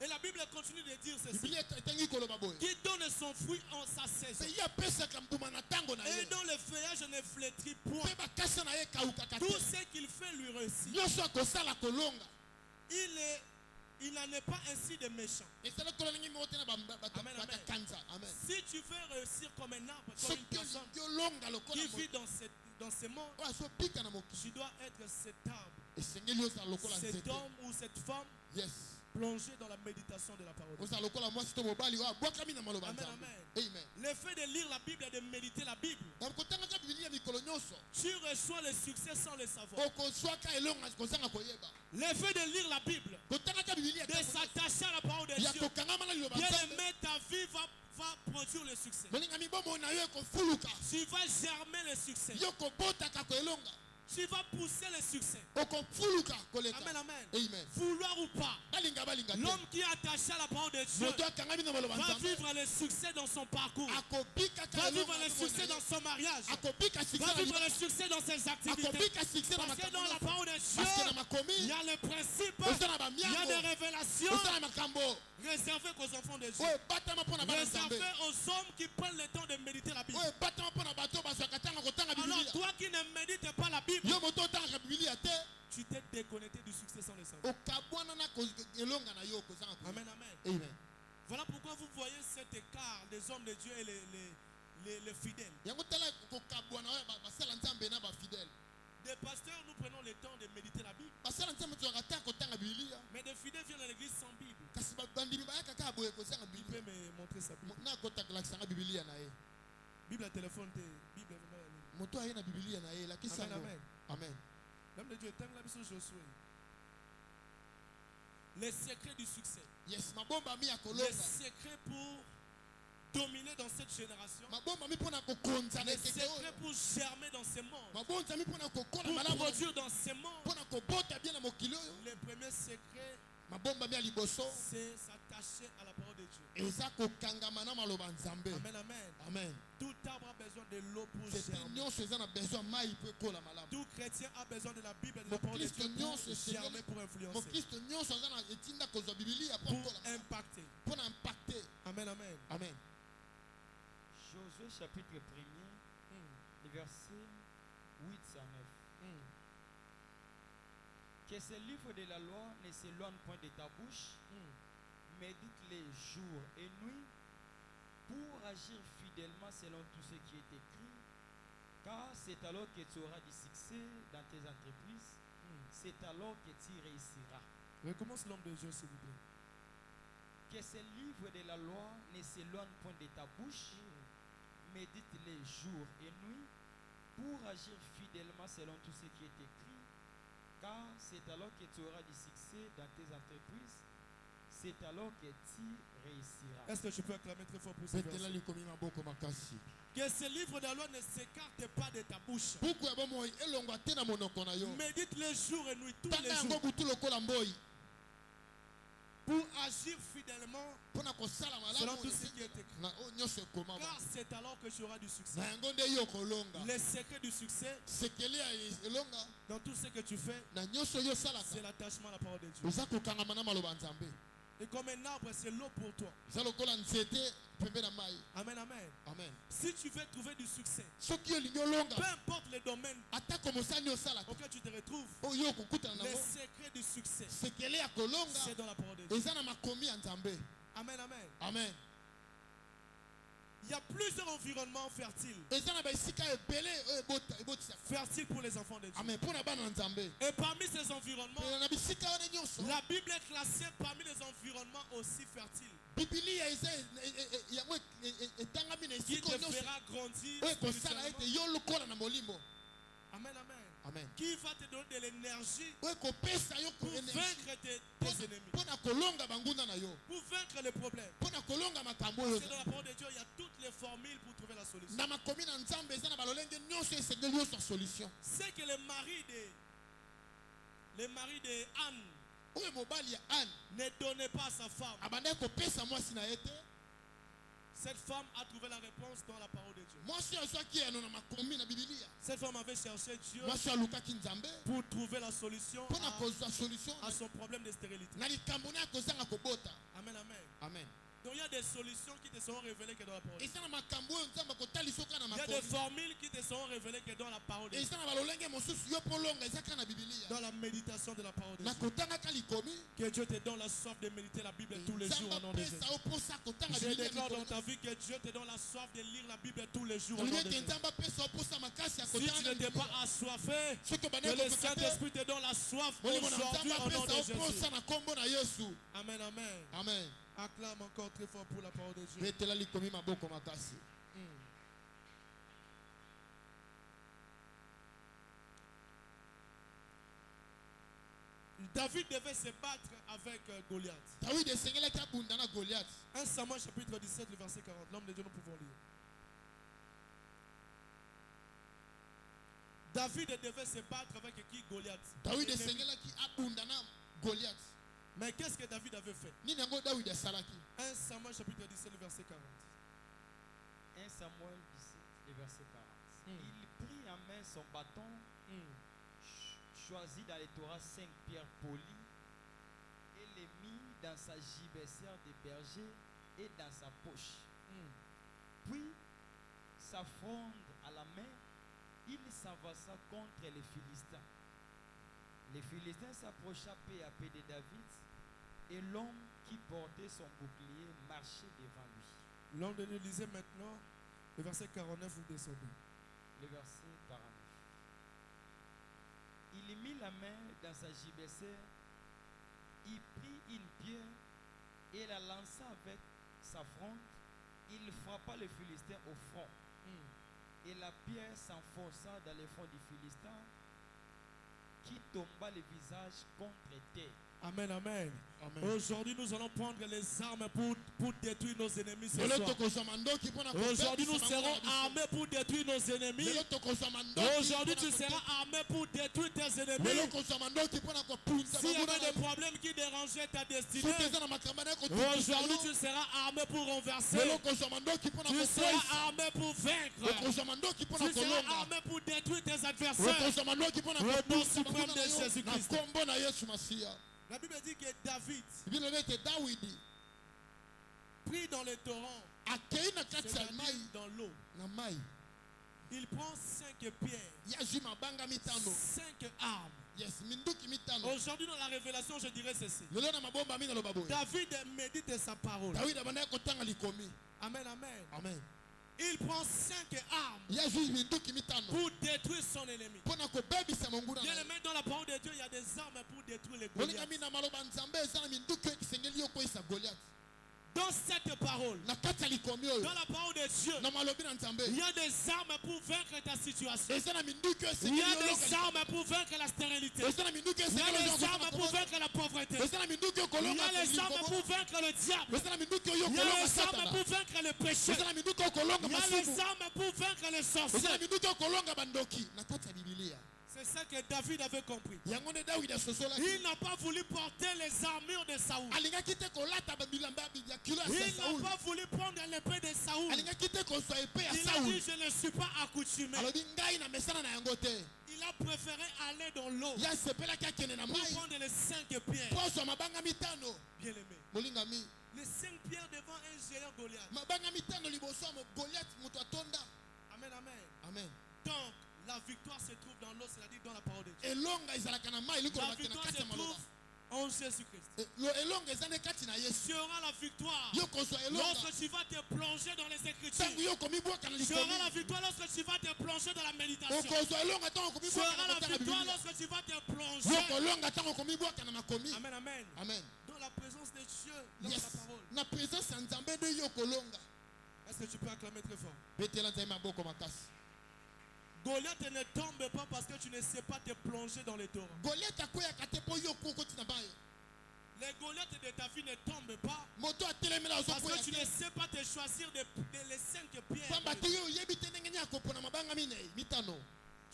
et la Bible continue de dire ceci, bibilia etangi koloba boye qui donne son fruit en sa saison, mpe ye apesaka mbuma na ntango na et ye dont le feuillage ne flétrit point. mpe bakasa na ye ekawukaka Tout te ce qu'il fait lui réussit. nyonso akosala kolonga Il n'en est pas ainsi de méchant. ezala kola ndenge moko te na bato Amen, amen. bakakanza amen Si tu veux réussir comme un arbre, comme une soki personne olingi olonga lokola qui moto vit dans ce monde, oyo azobika na mokili tu dois être cet arbre, esengeli ozala lokola cet nzete homme ou cette femme yes plongé dans la méditation de la parole. ozala lokola mwasi to mobali oyo abwakami na maloba Amen, nzambe amen. amen Le fait de lire la Bible et de méditer la Bible, na kotangaka bibilia mikolo nyonso tu reçois le succès sans le savoir. okozwaka elonga kozanga koyeba Le fait de lire la Bible, kotangaka bibilia de s'attacher à la parole de ya Dieu, kokangama na liloba bien nzambe aimé, ta vie va produire le succès. moninga mibomo na yo ekofuluka Tu vas germer le succès. yo kobotaka koelonga Tu vas pousser le succès. okofuluka koleka. Amen, amen. Amen. Vouloir ou pas, Balinga te. l'homme qui est attaché à la parole de Dieu Moto akangami na maloba va nzambe. vivre le succès dans son parcours, Akobika va kaka vivre elongo le na succès mwana dans ye. son mariage, Akobika succès va na vivre libala. le succès dans ses activités. Akobika succès na Parce que dans makambo. la parole de Parce que na Dieu, il makomi y a les principes, oza na il y a des bamiango. révélations Oza na makambo. réservées qu'aux enfants de Dieu, Oyo batama mpona bana nzambe. réservées aux hommes qui prennent le temps de méditer la Bible. Oyo batama mpona bato bazwaka ntango kotanga Alors bibilia. toi qui ne médites pas la Bible, Yo moto otangaka bibilia te. tu t'es déconnecté du succès sans le savoir. Okabwana na elonga na yo kozanga ko. Amen, amen. Amen. Voilà pourquoi vous voyez cet écart des hommes de Dieu et les fidèles. Yango tala kokabwana oyo basala nzambe na bafidèle. Des pasteurs, nous prenons le temps de méditer la Bible. Basala nzambe tozwaka ntango kotanga bibilia. Mais des fidèles viennent à l'église sans Bible. Kasi bandimi bayaka kaka boye kozanga Il bibilia. peut me montrer sa Bible. Na kotakelakisanga bibilia na ye. Bible à téléphone, Bible vraiment. Moto aye na bibilia na ye lakisa Amen, yango. amen. Amen. L'homme de Dieu, tant la mission Josué. Les secrets du succès. Yes, mabomba mi ya Les kolonga. secrets pour dominer dans cette génération. Mabomba mi mpona kokonza na Les ekeke secrets oyo. pour germer dans ces mondes. Mabonza mi mpona kokola Pour malamu. produire dans ces mondes. Mpona kobota bien na mokili oyo. Le premier secret, Mabomba mi ya liboso. c'est s'attacher à la parole de Dieu. Eza kokangama na maloba nzambe. Amen, amen. Amen. Tout arbre a besoin de l'eau pour Nzete germer. nyonso eza na besoin mai mpo ekola malamu. Tout chrétien a besoin de la Bible et de la parole de Dieu pour germer, pour influencer, mokristo nyonso aza na etinda kozwa bibilia mpo pour akola malamu. impacter. Mpona impacte. Amen, amen. Amen. Josué chapitre 1er, les versets 8 à 9. Que ce livre de la loi ne s'éloigne point de ta bouche, médite-les jour et nuit pour agir fidèlement selon tout ce qui est écrit, car c'est alors que tu auras du succès dans tes entreprises, c'est alors que tu réussiras. Recommence l'homme de Dieu, s'il vous plaît. Que ce livre de la loi ne s'éloigne point de ta bouche, médite-les jour et nuit pour agir fidèlement selon tout ce qui est écrit, car c'est alors que tu auras du succès dans tes entreprises, c'est alors que tu réussiras. Est-ce que je peux acclamer très fort pour ce Betela verset? likomi maboko makasi. Que ce livre de la loi ne s'écarte pas de ta bouche. Buku ya bomoi elongwa te na monoko na yo. Médite les jours et nuit, tous Tanga les yango jours, butu lokola mboi. pour agir fidèlement Mpona kosala selon malamu tout ce qui est écrit. na oyo nyonso ekoma. Car c'est alors que tu auras du succès. Na yango nde yo kolonga. Les secrets du succès sekele ya elonga dans tout ce que tu fais, na nyonso oyo c'est osalaka. l'attachement à la parole de Dieu. Oza kokangama na maloba nzambe. Et comme un arbre, c'est l'eau pour toi. Eza lokola nzete pembe na mai. Amen, amen. Amen. Si tu veux trouver du succès, Soki olingi olonga peu importe le domaine atako mosani osalaka auquel tu te retrouves, oyo okokutana les nango secrets du succès, sekele ya kolonga c'est dans la parole de Dieu. eza na makomi ya nzambe. Amen, amen. Amen. Il y a plusieurs environnements fertiles. Eza na baesika ebele oyo ebotisaka. Fertiles pour les enfants de Dieu. Amen. Mpona bana na nzambe. Et parmi ces environnements, Pena na bisika wana nyonso la Bible est classée parmi les environnements aussi fertiles bibilia eza yango etangami na qui esika te oyo nyonso fera grandir oyo ekosala ete spirituellement. yo lokola na molimo. Amen, amen. Amen. Qui va te donner de l'énergie oyo ekopesa yo pour énergie vaincre tes ennemis, mpona kolonga bangunda na yo pour vaincre les problèmes. mpona kolonga makambo oyo. Parce que dans la parole de Dieu, il y a toutes les formules pour trouver la solution. Na makomi na nzambe eza na balolenge nyonso esengeli nyonso ya solution. C'est que le mari de Anne Oyo mobali ya Anne ne donnait pas à sa femme. abandaki kopesa mwasi na ye te. Cette femme a trouvé la réponse dans la parole de Dieu. Mwasi oyo azwaki eno na makomi na bibilia. Cette femme avait cherché Dieu Mwasi oyo alukaki nzambe pour trouver la solution mpona kozwa solution à son problème de stérilité. na likambo na ya kozanga kobota. Amen, amen. Amen. Donc il y a des solutions qui te seront révélées que dans la parole de Dieu. eza na makambo oyo nzambe akotalisa oka na Il y a des makomi. formules qui te seront révélées que dans la parole de Dieu. eza na balolenge mosusu yo mpo longa eza kaka na bibilia. Dans la méditation de la parole de na Dieu. kotangaka likomi Que Dieu te donne la soif de méditer la Bible tous les jours au nom de Jésus. apesa yo mposa kotanga Je bibilia déclare dans likolo. ta vie que Dieu te donne la soif de lire la Bible tous les jours au Olobi nom de ete Jésus. nzambe apesa yo mposa makasi ya Si tu kotanga n'étais pas bibilia. assoiffé, soki que obandeki le kopesa te Saint-Esprit te donne la soif molimo na aujourd'hui nzambe au nom de apesa yo Jésus. mposa na kombo na yesu. Amen, amen. Amen. Acclame encore très fort pour la parole de Dieu. betela likomi maboko makasi. David devait se battre avec Goliath. Dawidi esengelaki abunda na Goliath. 1 Samuel chapitre 17, le verset 40. L'homme de Dieu, nous pouvons lire. David devait se battre avec qui? Goliath. David L'ennemi. esengelaki abunda na Goliath. Mais qu'est-ce que David avait fait? Nini yango David asalaki? 1 Samuel chapitre 17, le verset 40. 1 Samuel 17, le verset 40. Il prit en main son bâton, choisit dans les Torah 5 pierres polies et les mit dans sa gibecière de berger et dans sa poche. Puis, sa fronde à la main, il s'avança contre les Philistins. Les Philistins s'approcha peu à peu de David et l'homme qui portait son bouclier marchait devant lui. L'homme de nous lisait maintenant le verset 49, vous descendez. Le verset 49. Il mit la main dans sa gibecière, il prit une pierre et la lança avec sa fronde. Il frappa le Philistin au front. Et la pierre s'enfonça dans le front du Philistin qui tomba le visage contre terre. Amen, amen. Amen. Aujourd'hui, nous allons prendre les armes pour détruire nos ennemis ce Lelo soir. tokozwa mandoki mpona Aujourd'hui, nous kobebisa serons bango na biso. armés pour détruire nos ennemis. Lelo tokozwa mandoki Aujourd'hui, tu mpona seras armé pour détruire tes Lelo ennemis. kozwa mandoki mpona kopunza S'il y bango na avait des biso. problèmes qui dérangeaient ta destinée, Soki eza na makambo na ekotukisa aujourd'hui, yo, tu seras armé pour renverser. lelo kozwa mandoki mpona Tu seras kokweyisa. armé pour vaincre. Okozwa mandoki mpona Tu seras kolonga. armé pour détruire tes adversaires. Okozwa mandoki mpona Au nom kobusa suprême bango de na yo, Jésus-Christ. na kombo na Yesu Masiya. La Bible dit que David, Biblia inasema ete Dawidi pris dans le torrent, akei na kati ya c'est-à-dire mai dans l'eau, na mai il prend 5 pierres, yazwi mabanga mitano. 5 armes. Yes, minduki mitano. Aujourd'hui, dans la révélation, je dirais ceci. Lelo na mabomba mina loba boye. David médite sa parole. Dawidi abandaki kotanga likomi. Amen, amen. Amen. Il prend 5 armes Yazwi minduki mitano pour détruire son ennemi. mpona kobebisa monguna Bien na aimé, dans la parole de Dieu, il y a des armes pour détruire les olinga Goliaths. mina maloba nzambe eza na minduki oyo esengeli yo koyisa Goliath. Dans cette parole, Na kati ya likomi oyo dans la parole de Dieu, na malobi na nzambe il y a des armes pour vaincre ta situation. eza na minduki oyo Il y esengeli a yo des loka. armes pour vaincre la stérilité. Eza na minduki oyo Il y a esengeli yo des armes loka. pour vaincre la pauvreté. Eza na minduki oyo Il y kolonga a les armes likomo. pour vaincre le diable. Eza na minduki oyo Il y a kolonga les armes satana. pour vaincre le péché. Eza na minduki oyo kolonga Il y a masumu. les armes pour vaincre les Eza na sorciers. minduki oyo kolonga bandoki na kati ya Biblia. C'est ça que David avait compris. Yango nde Dawidi asosolaki. Il n'a pas voulu porter les armures de Saoul. Alingaki te kolata babilamba ya kilo ya Il n'a Saul. pas voulu prendre l'épée de Saoul. Alingaki te kozwa epée ya Il a Saul. dit, je ne suis pas accoutumé. Alobi ngai na mesana na yango te. Il a préféré aller dans l'eau Ya sepelaki akende na pour mai. prendre les 5 pierres. Pozwa mabanga mitano. Bien aimé. Molingami. Les 5 pierres devant un géant Goliath. Mabanga mitano liboso ya Goliath moto atonda. Amen, amen. Amen. Donc, la victoire se trouve dans l'eau, c'est-à-dire dans la parole de Dieu. Elonga ezalaka na mai liko La na victoire kati se ya maloba. trouve en Jésus-Christ. Elonga eza ne kati na Yesu. Tu auras la victoire Yo kozwa elonga. lorsque tu vas te plonger dans les Tangu Écritures. yo komibwaka na Tu auras la likomi. victoire lorsque tu vas te plonger dans la méditation. Okozwa elonga tango Tu komibwaka auras na la kotanga victoire Biblia. lorsque tu vas te Yo plonger. kolonga tango komibwaka na makomi. Amen, amen. Amen. Dans la présence de Dieu, dans Yes. la parole. Na présence ya nzambe nde yo kolonga. Est-ce que tu peux acclamer très fort? Betela nzambe maboko makasi. Goliath ne tombe pas parce que tu ne sais pas te plonger dans les torrents. Goliath akweyaka te mpo yo kokoti na baye. Les Goliaths de ta vie ne tombent pas Moto atelemela parce azokwea que tu te. ne sais pas te choisir les 5 pierres. Pamba te yo oyebi te ndenge nini akopona mabanga minei mitano.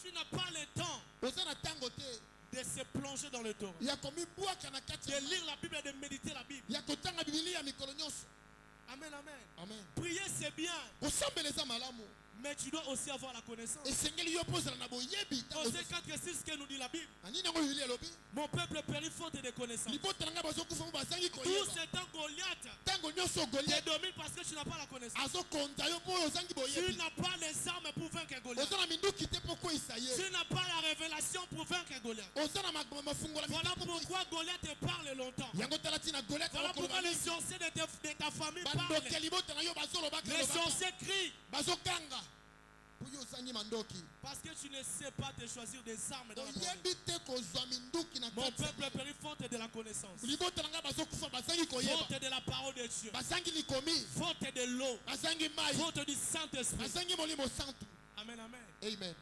Tu n'as pas le temps Oza na ntango te de se plonger dans le torrent. ya komibwaka na kati De ya mai. lire la Bible et de méditer la Bible. Ya kotanga Biblia ya mikolo nyonso. Amen, amen. Amen. Prier c'est bien, Kosambeleza malamu. mais tu dois aussi avoir la connaissance. Esengeli yo pozala na boyebi. Osée 4 et 6 que nous dit la Bible. Anini yango Biblia elobi. Mon peuple périt faute de connaissance. Libota na ngai bazokufa mo bazangi Tout koyeba. ce temps Goliath Ntango nyonso te Goliath domine parce que tu n'as pas la connaissance. azokonza yo mpo oyo ozangi Tu boyebi. n'as pas les armes pour vaincre Goliath. Oza na minduki te mpo koyisa ye. Tu n'as pas la révélation pour vaincre Goliath. Oza na mafungola Voilà mito mpo koyisa. pourquoi Goliath te parle longtemps. Yango tala tina Goliath Voilà akoloba pourquoi les mingi. sorciers de ta famille parlent. Bandoki ya libota na yo bazolobaka Les lobaka. sorciers crient Bazokanga. Po yo ozangi mandoki. parce que tu ne sais pas te choisir des armes dans la parole. Oyebi te kozwa minduki na Mon kati. peuple périt faute de la connaissance, Libota na ngai bazokufa bazangi koyeba. faute de la parole de Dieu, Bazangi likomi. faute de l'eau, Bazangi mai. faute du Saint-Esprit. Bazangi molimo santu. Amen, amen. Amen.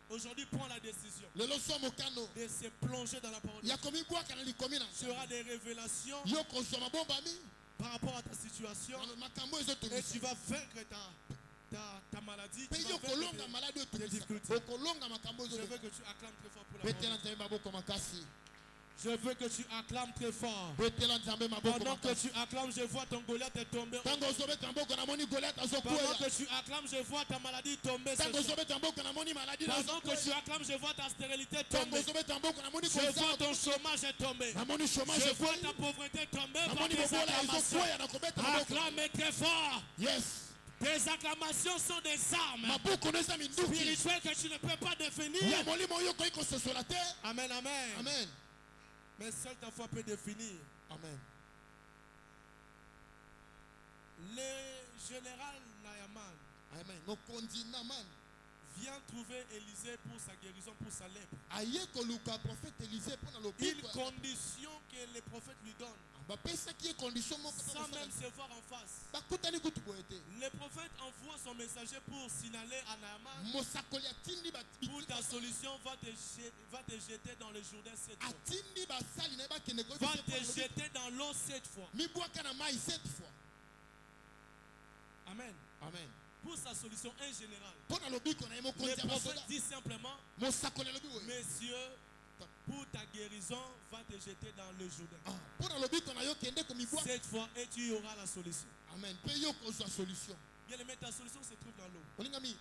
Aujourd'hui, prends la décision Lelo so mokano. de se plonger dans la parole de Ya Dieu. komibwaka na likomi na. Tu auras des révélations Yo kozwa mabombami. par rapport à ta situation Na makambo et tu ezotongisa. vas vaincre ta maladie, Pe tu vas yo vaincre kolonga malade tes otongisa. difficultés. okolonga makambo Je veux ezoleka que tu acclames très fort pour la parole. betela nzambe maboko makasi Je veux que tu acclames très fort. betela nzambe maboko Pendant que makasi tu acclames, je vois ton Goliath est tombé. ntango ozobeta maboko namoni Goliath Pendant azokwea que tu acclames, je vois ta maladie tomber. ce ntango soir. ozobeta maboko namoni maladi Pendant que tu nazokwea acclames, je vois ta stérilité ntango tomber. ozobeta maboko namoni Je vois kozala ton chômage est tombé. namoni chômage Je vois ekwei ta pauvreté tomber par namoni tes bobola acclamations. ezokwea na kobeta maboko Acclame très fort. yes Tes acclamations sont des armes maboko no eza minduki spirituelles que tu ne peux pas définir. ya molimo oyo okoki kososola te Amen, amen. amen Mais seule ta foi peut définir. amen Le général Nayaman amen mokonzi Naman vient trouver Élisée pour sa guérison, pour sa lèpre. aye koluka prophète Élisée mpo na Une lobiko condition que les prophètes lui donnent, bapesaki ye condition moko sans même se voir en face. bakutani kutu boye te Le prophète envoie son messager pour signaler à Naaman, mosakoli atindi pour ta solution va te jeter dans le Jourdain 7 fois. atindi basali na ye bakende Va te jeter dans l'eau 7 fois. mibwaka na mai 7 fois Amen. amen Pour sa solution, un général. mpo na lobiko na ye Le mokonzi ya prophète basoda dit simplement, mosakoli alobi boye messieurs, pour ta guérison, va te jeter dans le Jourdain. mpo na lobiko na yo kende komibwaka 7 fois et tu y auras la solution. amen mpe yo kozwa solution Bien aimé, ta solution se trouve dans l'eau. olingami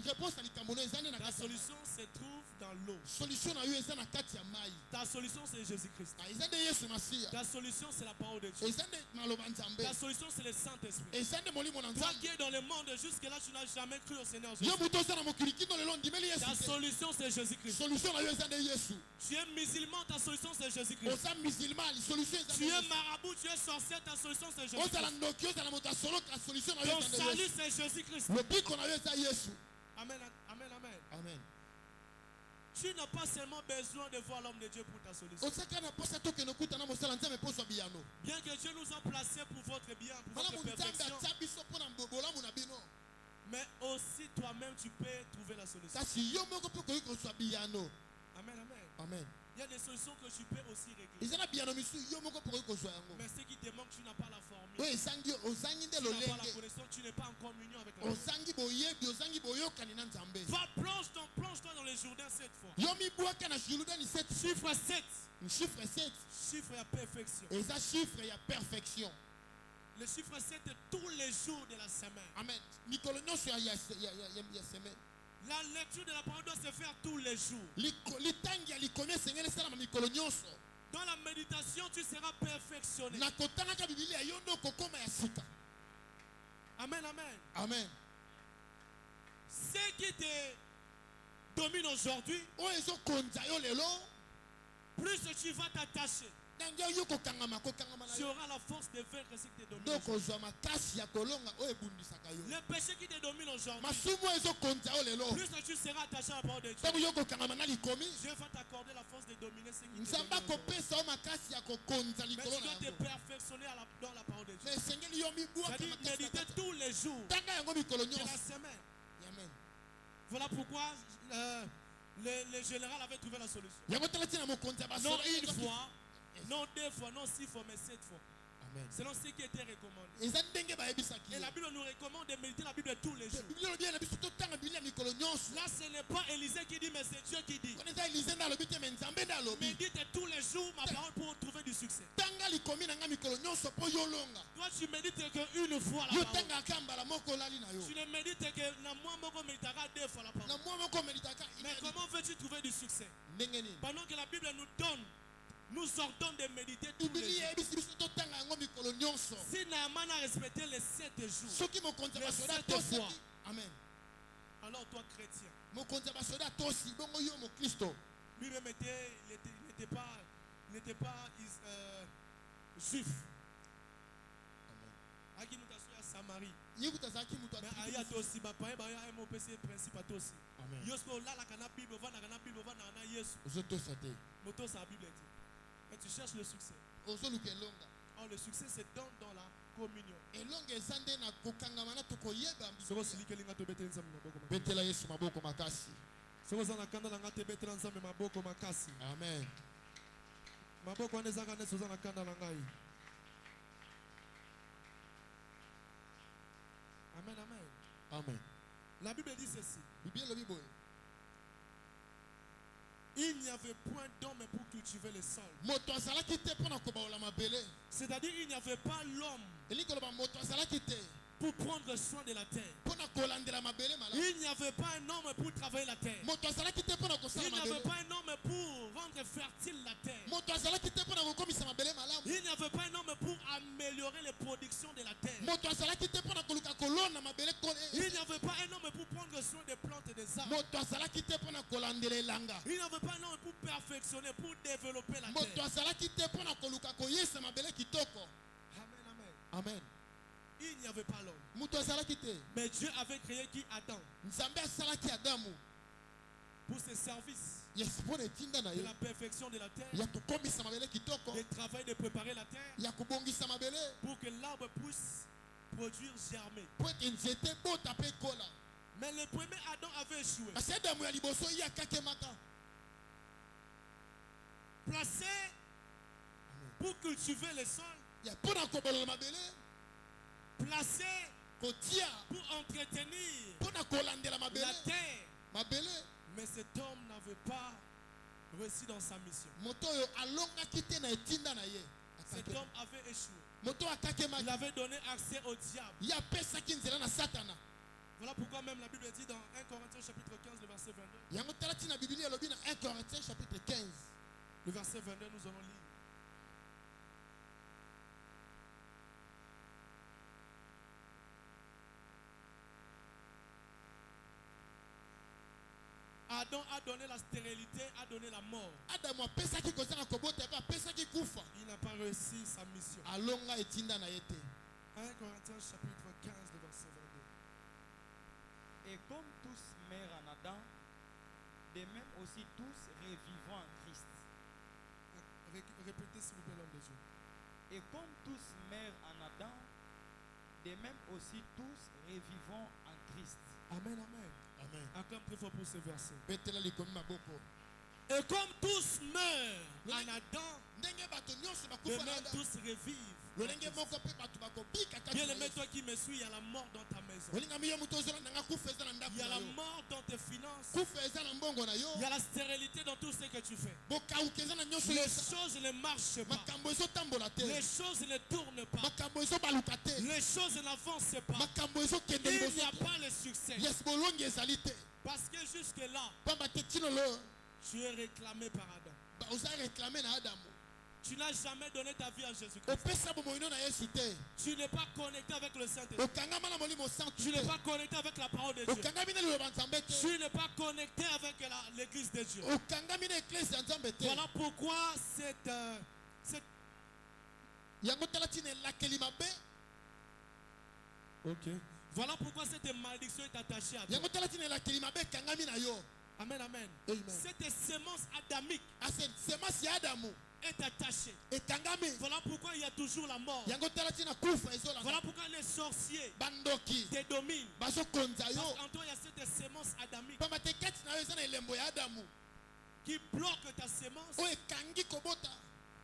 réponse na likambo no eza nde na Ta kati ya mai. solution se trouve dans l'eau. solution na yo eza na kati ya mai Ta solution c'est Jésus-Christ. eza nde yesu masiya Ta solution c'est la parole de Dieu. eza nde maloba nzambe Ta solution c'est le Saint-Esprit. eza nde molimo na Toi nzambe qui es dans le monde jusque-là, tu n'as jamais cru au Seigneur Jésus. yo moto oza na mokili kino lelo ndimeli yesu Ta te solution c'est Jésus-Christ. solution na yo eza nde yesu Tu es musulman, ta solution c'est Jésus-Christ. oza musulman solution eza Tu nde es yesu marabout, tu es sorcier, ta solution c'est ozala Jésus-Christ. ndoki ozala moto asoloka solution na yo Ton eza nde salut yesu c'est Jésus-Christ. lobiko na yo eza yesu Amen, amen, amen. amen Tu n'as pas seulement besoin de voir l'homme de Dieu pour ta solution. ozaka na posa tokende okutana mosala nzambe mposa biyano Bien que Dieu nous a placés pour votre bien, pour malamu votre nzambe perfection, atia biso mpo na bolamu na bino mais aussi toi-même tu peux trouver la solution. kasi yo moko mpe okoki kozwa biyano Amen, amen. amen Il y a des solutions que tu peux aussi régler. eza na biyano misusu yo moko mpe okoki kozwa yango Mais ce qui te manque, tu n'as pas la formule. oyo ezangi ozangi nde Tu n'as pas la lolenge connaissance, tu n'es pas en communion avec la personne. ozangi boyebi ozangi boyokani na nzambe Va, plonge-toi dans le Jourdain 7 fois. yo mibwaka na juludani 7 Chiffre 7. chiffre 7 Chiffre à perfection. eza chiffre ya perfection Le chiffre 7 est tous les jours de la semaine. amen mikolo nyonso ya semaine La lecture de la parole doit se faire tous les jours. litangi ya likomi esengeli esalama mikolo nyonso Dans la méditation, tu seras perfectionné. na kotanaka bibilia yo nde okokoma ya sika Amen, amen. amen Ce qui te domine aujourd'hui, oyo ezokonza yo lelo plus tu vas t'attacher, ndenge yo kokangama kokangama na tu yo auras la force de vaincre ce qui te domine nde aujourd'hui. okozwa makasi ya kolonga oyo ebundisaka yo Le péché qui te domine aujourd'hui, masumu oyo ezokonza yo lelo plus tu seras attaché à la parole de Dieu, ntango yo kokangama na likomi Dieu va t'accorder la force de dominer ce qui te domine nzambe aujourd'hui. akopesa yo makasi ya kokonza Mais likolo tu na dois te yango perfectionner dans la parole de Dieu. na esengeli yo mibwaka C'est-à-dire makasi na méditer kati tous les jours tanga yango mikolo de la nyonso semaine. amen Voilà pourquoi le général avait trouvé la solution. yango tala ntina mokonzi ya Non basoda une fois, non 2 fois, non 6 fois, mais 7 fois. amen Selon ce qui était recommandé. eza ndenge bayebisaki Et la Bible nous recommande de méditer la Bible tous les jours. biblia olobi na biso totanga biblia mikolo nyonso Là, ce n'est pas Élisée qui dit, mais c'est Dieu qui dit. kona eza elize nde alobi te me nzambe nde alobi Médite tous les jours ma parole pour trouver du succès. tanga likomi na nga mikolo nyonso mpo yolonga Toi, tu médites qu'une fois la yo parole. tangaka mbala moko olali na yo Tu ne médites que la moi moko méditera 2 fois la na parole. mwa moko omeditaka Mais comment veux-tu trouver du succès? ndenge nini Pendant que la Bible nous ordonne de méditer tous les biblia jours. eyebisi biso totanga yango mikolo nyonso Si Naaman a respecté les 7 jours, soki mokonzi ya Les basoda 7 tosaki fois. amen alors toi chrétien, mokonzi ya basoda tosi bongo yo mokristo lui-même n'était pas juif. Aki nous t'assure à Samarie. ye kuta azalaki moto Mais aïe à toi aussi, papa, bah aïe mon PC principe à toi aussi. amen Yosko là la kana Bible, va na kana Bible, va na kana Yesu. ozotosa te Moto sa Bible dit. Mais tu cherches le succès. ozoluka elonga Or le succès c'est dans la communion. elonga eza nde na kokangama na tokoyeba Soko silike linga to betela nzambe maboko. betela yesu maboko makasi Soko zana kanda na ngate betela nzambe maboko makasi. amen Maboko ane zanga ne sozana kanda na ngai. Amen, amen. amen La Bible dit ceci. biblia elobi boye Il n'y avait point d'homme pour cultiver le sol. moto azalaki te mpo na kobaola mabele. C'est-à-dire il n'y avait pas l'homme elingi koloba moto azalaki te pour prendre soin de la terre. mpo na kolandela mabele malamu. Il n'y avait pas un homme pour travailler la terre. moto azalaki te mpo na kosala Il n'y avait mabele. pas un homme pour rendre fertile la terre. moto azalaki te mpo na kokomisa mabele malamu. Il n'y avait pas un homme pour améliorer les productions de la terre. moto azalaki te mpo na koluka kolona mabele Il n'y avait pas un homme pour prendre soin des plantes et des arbres. moto azalaki te mpo na kolandela elanga. Il n'y avait pas un homme pour perfectionner, pour développer la moto terre. azalaki te mpo na koluka koyesa mabele kitoko. Amen, amen. Amen. Il n'y avait pas l'homme. moto azalaki te. Mais Dieu avait créé qui? Adam. nzambe asalaki adamu Pour ses services yesu mpo na etinda na de ye la perfection de la terre, ya kokomisa mabele kitoko, de travail de préparer la terre, ya kobongisa mabele pour que l'arbre puisse produire, germer. mpo ete nzete bota mpe ekola. Mais le premier Adam avait échoué. kasi adamu ya liboso ye akakemaka. Placé pour cultiver le sol, ya mpo na kobolola mabele, placé kotia pour entretenir mpo na kolandela la mabele terre. mabele. Mais cet homme n'avait pas réussi dans sa mission. moto oyo alongaki te na etinda na ye. Cet homme avait échoué. moto Il akakemaki, avait donné accès au diable. ye apesaki nzela na satana. Voilà pourquoi même la Bible dit dans 1 Corinthiens chapitre 15, le verset 22. yango tala ntina biblia elobi na 1 Corinthiens chapitre 15 Le verset 22, nous allons lire. Adam a donné la stérilité, a donné la mort. adamu apesaki kozanga kobota mpe apesaki kufa, Il n'a pas réussi sa mission. alonga etinda na ye te. 1 Corinthiens chapitre 15, le verset 22. Et comme tous meurent en Adam, de même aussi tous revivons en Christ. Répétez s'il vous plaît l'homme de Dieu. Et comme tous meurent en Adam, de même aussi tous revivons en Christ. Amen, amen. Amen. Acclame très fort pour ce verset. betela likomi maboko. Et comme tous meurent en Adam, ndenge bato nyonso de bakufa na même adamu, tous revivent. lolenge moko mpe bato bakobika kati Bien na aimé, Yesu. toi qui me suis, il y a la mort dans ta maison. olingami yo moto ozolanda nga kufa eza na ndako Il y a na la yo, mort dans tes finances. kufa eza na mbongo na yo, Il y a la stérilité dans tout ce que tu fais. bokauka eza na nyonso Les yo. choses ne marchent pas. makambo ezotambola te, Les choses ne tournent pas. makambo ezobaluka te, Les choses n'avancent pas. makambo ezokende Il n'y liboso a te. pas le succès. yes bolongi ezali te, Parce que jusque-là, pamba te tino lo tu es réclamé par Adam. oza reklame na adamu, Tu n'as jamais donné ta vie à Jésus-Christ. opesa bomoino na yesu te, Tu n'es pas connecté avec le Saint-Esprit. okangama na molimo santu Tu n'es te, pas connecté avec la parole de Dieu. okangami na liloba nzambe te, Tu n'es pas connecté avec l'église de Dieu. okangami na eklesi ya nzambe te. Voilà pourquoi cette yango tala ntina elakeli mabe, voilà pourquoi cette malédiction est attachée à toi. yango tala ntina elakeli mabe ekangami na yo. Amen, amen. Amen. Cette sémence adamique ase semasi ya adamu est attachée. ekangami, Voilà pourquoi il y a toujours la mort. yango tala ntina kufa Voilà ezolanda, pourquoi les sorciers bandoki te dominent. bazokonza yo, Parce qu'en toi, il y a cette sémence adamique pamba te kati na yo eza na elembo ya adamu qui bloque ta sémence, oyo ekangi kobota,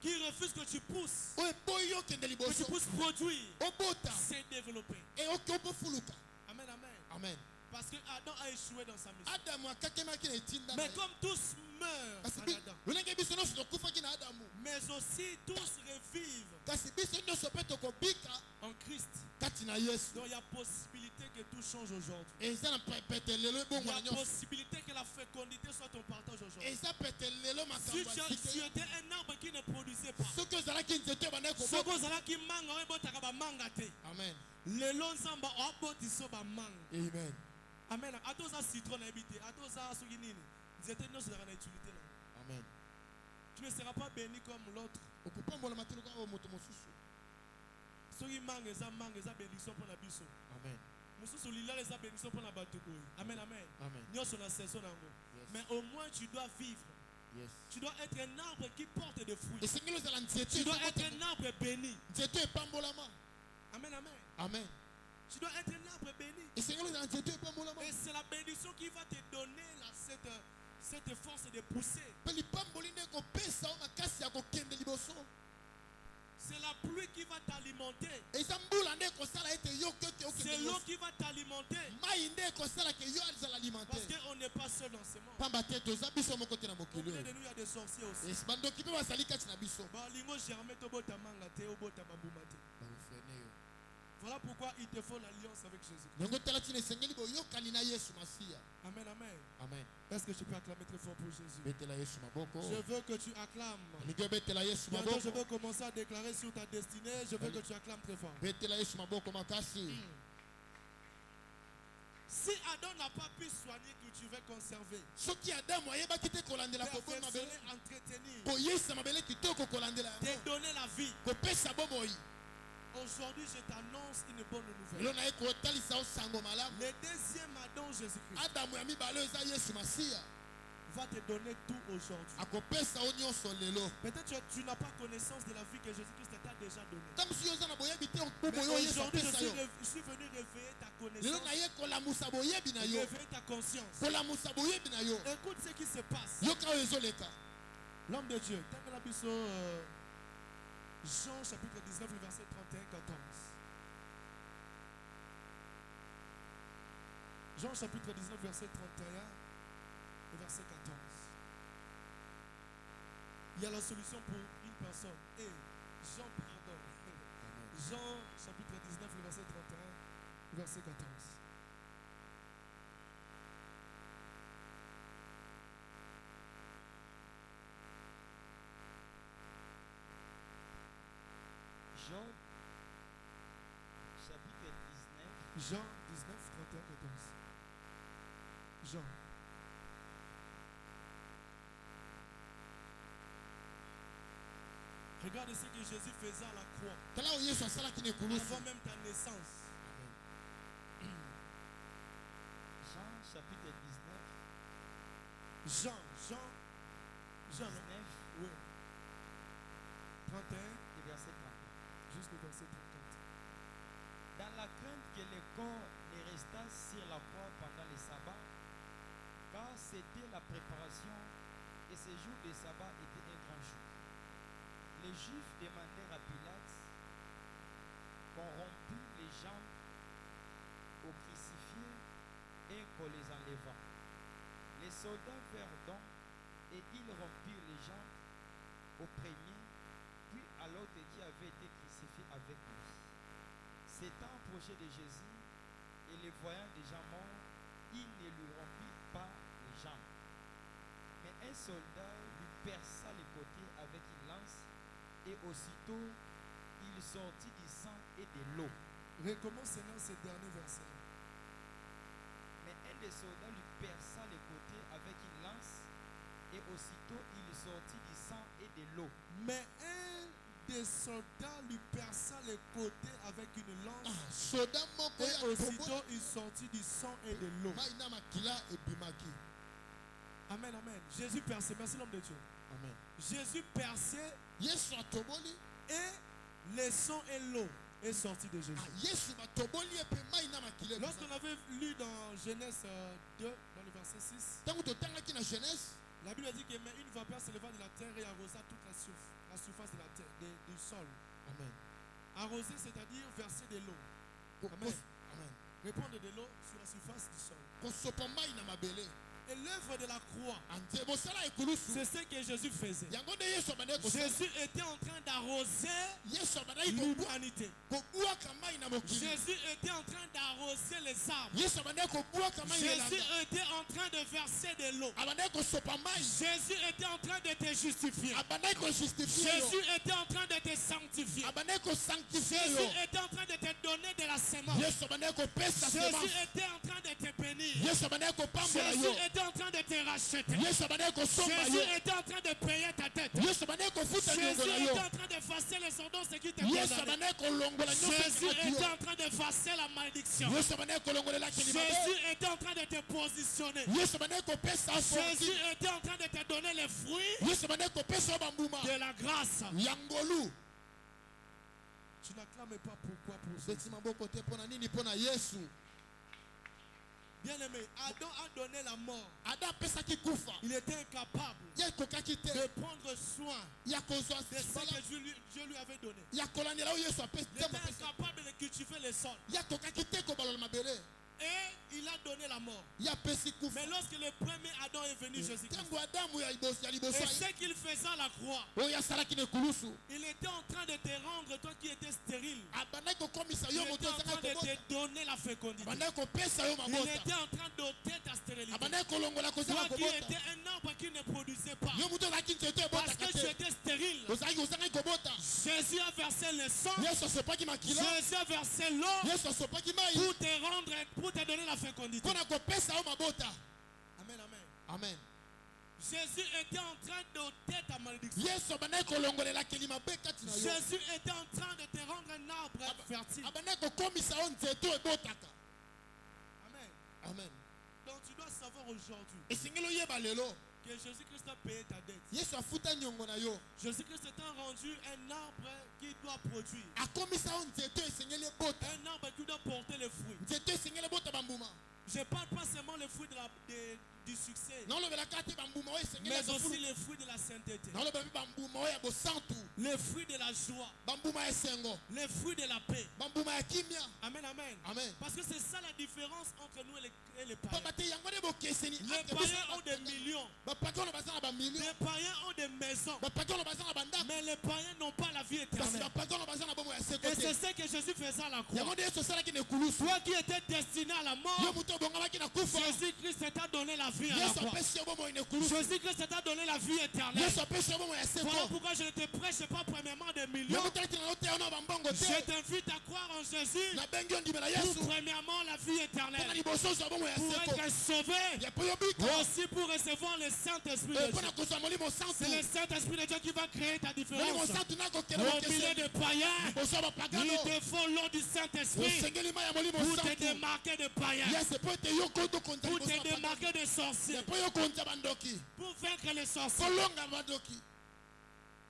qui refuse que tu pousses, oyo eboyi okende que tu liboso puisses produire, obota c'est développer. e oki obofuluka. Amen, amen. Amen. Parce que Adam a échoué dans sa mission. adamu akakemaki na etinda na Mais ye. comme tous meurent kasi en Adam, lolenge biso nyonso tokufaki na adamu, mais aussi tous revivent kasi biso nyonso mpe tokobika en Christ. kati na yesu. Donc il y a possibilité que tout change aujourd'hui. eza na pete lelo Il y ebongo na a nyonso, possibilité que la fécondité soit ton partage aujourd'hui. eza pete lelo Si makambo ya tu sika. étais un arbre qui ne produisait pas, soki ozalaki nzete ebandaki soki kobota. ozalaki manga oyo ebotaka bamanga te, Amen. lelo nzambe abotisa bamanga. Amen. Amen. Ata oza citron nayebi te, ata oza soki nini, nzete nyonso ezalaka na utilité na yango. Amen. Tu ne seras pas béni comme l'autre. okopambola te lokola oyo moto mosusu. Soki manga eza bénédiction mpo na biso. Amen. mosusu lilala eza bénédiction mpo na bato boye. Amen, amen. Amen. Nyonso na saison nango. Yes. Mais au moins tu dois vivre. Yes. Tu dois être un arbre qui porte des fruits. esengeli ozala nzete Tu dois être ezobota- un arbre béni. nzete epambolama. Amen, amen. Amen. Tu dois être un arbre béni. esengeli ozala nzete epambolama. Et c'est la bénédiction qui va te donner cette force de pousser. mpe lipamboli nde ekopesa o makasi ya kokende liboso. C'est la pluie qui va t'alimenter. eza mbula nde ekosala ete yo kote C'est okende l'eau liboso. qui va t'alimenter. mai nde ekosala ke yo azala Parce alimentaire. qu'on n'est pas seul dans ce monde. pamba te toza biso moko te na Au mokili milieu oyo. sorciers aussi. Et bandoki mpe bazali kati na biso Balingo germer tobota manga te obota bambuma te. bakofrene yo Voilà pourquoi il te faut l'alliance avec Jésus. ndenge tala ntina esengeli boyokani na yesu masiya. Amen, amen. Amen. Est-ce que tu peux acclamer très fort pour Jésus? betela yesu maboko Je veux que tu acclames. alingi obetela yesu Bientôt, je maboko veux commencer à déclarer sur ta destinée. Je veux que tu acclames très fort. betela yesu maboko makasi. Si Adam n'a pas pu soigner, cultiver, conserver, soki adamu ayebaki te kolandela koboma mabele perfectionner, entretenir, koyeisa mabele kitoko kolandela te yango donner la vie, kopesa bomoi aujourd'hui je t'annonce une bonne nouvelle. lelo naye kotalisa yo sango malamu. Le deuxième Adam, Jésus-Christ, adamu ya mibale oyo eza yesu masiya va te donner tout aujourd'hui. akopesa yo nyonso lelo. Peut-être que tu n'as pas connaissance de la vie que Jésus-Christ t'a déjà donnée. ntango soki oza na boyebi te Mais bobo oyo yesu aujourd'hui, apesa yo je suis venu réveiller ta lelo connaissance, naye kolamusa boyebi na yo réveiller ta conscience. kolamusa boyebi na yo Écoute ce qui se passe. yoka oyo ezoleka. L'homme de Dieu, Tangela Bisso, Jean chapitre 19, le verset 31-14. Jean chapitre 19, verset 31 et verset 14. Il y a la solution pour une personne. Et Jean, pardon. Jean chapitre 19, le verset 31, le verset 14. Jean, chapitre 19, Jean 19, 31, 14. Jean. Regarde ce que Jésus faisait à la croix, tala oyo yesu asalaki na ekulusu. avant même ta naissance. Jean, chapitre 19, Jean, non? 19 Oui. 31, et verset 30. jusqu'au verset 34. Dans la crainte que le corps ne restât sur la croix pendant le sabbat, car c'était la préparation et ce jour de sabbat était un grand jour. Les Juifs demandèrent à Pilate qu'on rompît les jambes aux crucifiés et qu'on les enlevât. Les soldats vinrent donc et ils rompirent les jambes au premier, puis à l'autre qui avait été crucifié avec lui. S'étant approché de Jésus et les voyant déjà morts, il ne lui rompit pas les jambes. Mais un soldat lui perça les côtés avec une lance et aussitôt il sortit du sang et de l'eau. Recommence maintenant ce dernier verset. Mais un des soldats lui perça les côtés avec une lance et aussitôt il sortit du sang et de l'eau. Mais un des soldats lui perça les côtés avec une lance soda moko et ya aussitôt il sortit du sang et de l'eau. mai na makila ebimaki. Amen, amen. Jésus perçait. Merci l'homme de Dieu. Amen. Jésus perçait yesu atoboli et le sang et l'eau est sorti de Jésus. yesu batoboli epe mai na makila Lorsqu'on avait lu dans Genèse 2, dans le verset 6, ntango totangaki na genèse la Bible dit que mais une vapeur se leva de la terre et arrosa toute la surface de la terre, du sol. amen Arroser, c'est-à-dire verser de l'eau. Ko- Amen. kos- amen Répandre de l'eau sur la surface du sol. kosopa mai na mabele Et l'œuvre de la croix, ante bosala ekulusu c'est ce que Jésus faisait. yango nde yesu abandaki kosala Jésus était en train d'arroser yesu abandaki l'humanité. kobwaka mai na mokili Jésus était en train d'arroser les arbres. yesu abandaki kobwaka mai na Jésus elanga était en train de verser de l'eau. abandaki kosopa mai Jésus était en train de te justifier. abandaki kojustifie yo Jésus était en train de te sanctifier. abandaki kosanctifie Jésus yo était en train de te donner de la sémence. yesu abandaki kopesa Jésus semence était en train de te bénir. yesu abandaki kopambola Jésus yo était en train de te racheter. yesu abandaki kosomba Jésus yo était en train de payer ta tête. yesu abandaki kofuta Jésus niongo na était yo en train de effacer les ordonnances qui te yesu condamnaient. abandaki kolongola nyonso Jésus ekomaki était yo en train d'effacer la malédiction. yesu abandaki kolongolelaki limabe Jésus était en train de te positionner. yesu abandaki kopesa yo Jésus forti était en train de te donner les fruits yesu abandaki kopesa yo bambuma de la grâce. ya ngolu Tu n'acclames pas pourquoi pour Jésus. beti maboko te mpo na nini mpo na yesu Bien-aimé, Adam a donné la mort. ada apesaki kufa Il était incapable ye ekokaki te de prendre soin ya kozwa de ce bala que Dieu lui avait donné. ya kolandela oyo yesu Il était apesi incapable de cultiver le sol. ye akokaki te kobalola mabele Et il a donné la mort. ya pesi kufa Mais lorsque le premier Adam est venu, Jésus-Christ, ntango adamu ya liboso et ce qu'il faisait à la croix, oyo asalaki na ekulusu il était en train de te rendre, toi qui étais stérile. abandaki kokomisa Il yo était moto en train ozanga de kobota te donner la fécondité. abandaki kopesa yo Il mabota était en train d'ôter ta stérilité. abandaki kolongola kozanga Toi qui kobota étais un arbre qui ne produisait pas, yo moto ozalaki nzete parce que ebotaka tu te étais stérile, ozangaki kobota Jésus a versé le sang, yesu asopaki makila Jésus a versé l'eau yesu asopaki mai pour te rendre, pour te donner la fécondité. mpona kopesa yo mabota Amen, amen. amen Jésus était en train d'ôter ta malédiction. yesu abandaki kolongolelakeli mabe kati na yo Jésus était en train de te rendre un arbre fertile. abandaki kokomisa yo nzete oyo ebotaka Amen. amen Donc tu dois savoir aujourd'hui esengeli oyeba lelo que Jésus-Christ a payé ta dette. yesu afuta niongo na yo Jésus-Christ t'a rendu un arbre qui doit produire. akomisa yo nzete oyo esengeli ebota Un arbre qui doit porter les fruits. nzete oyo esengeli ebota bambuma Je ne parle pas seulement les fruits du succès, naolobelaka te bambuma oyo esengeli mais aussi akofulu les fruits de la sainteté. naoloba mpe bambuma oyo ya bosantu Les fruits de la joie. bambuma ya esengo Les fruits de la paix. bambuma ya kimia Amen, amen. amen Parce que c'est ça la différence entre nous et les païens. pamba te yango nde bokeseni Les païens ont des millions. bapaki oyo baza na bamilio Les païens ont des maisons. bapaki oyo baza na bandako Mais les païens n'ont pas la vie kasi éternelle. bapaki oyo baza na bomo ya seko Et c'est te ce que Jésus faisait à la croix. yango nde yesu asalaki na ekulusu Toi qui étais destiné à la yo mort, moto obongamaki na kufa Jésus-Christ t'a donné la vie à la yesu croix. apesi yo bomo na ekulusu Jésus-Christ t'a donné la vie éternelle. yesu apesi yo bomo ya Voilà seko pourquoi je ne te prêche pas premièrement des millions. yango talaki na yo te yo na bambongo Je te t'invite à croire en Jésus nabengi yo ndimela pour yesu premièrement la vie mpona éternelle. liboso ozwa bomo ya Pour seko être sauvé. ya po yobika Aussi pour recevoir le Saint-Esprit de mpona Dieu. kozwa molimo santu C'est le Saint-Esprit de Dieu qui va créer ta molimo différence. santu nakokela Au milieu bokeseni des païens, liboso ya bapagano il te faut l'eau du Saint-Esprit osengeli mai ya molimo pour te santu démarquer des païens, yese po ete yo kotokonza pour liboso te ya bapagano démarquer des sorciers, po yo konza bandoki pour vaincre les sorciers. kolonga bandoki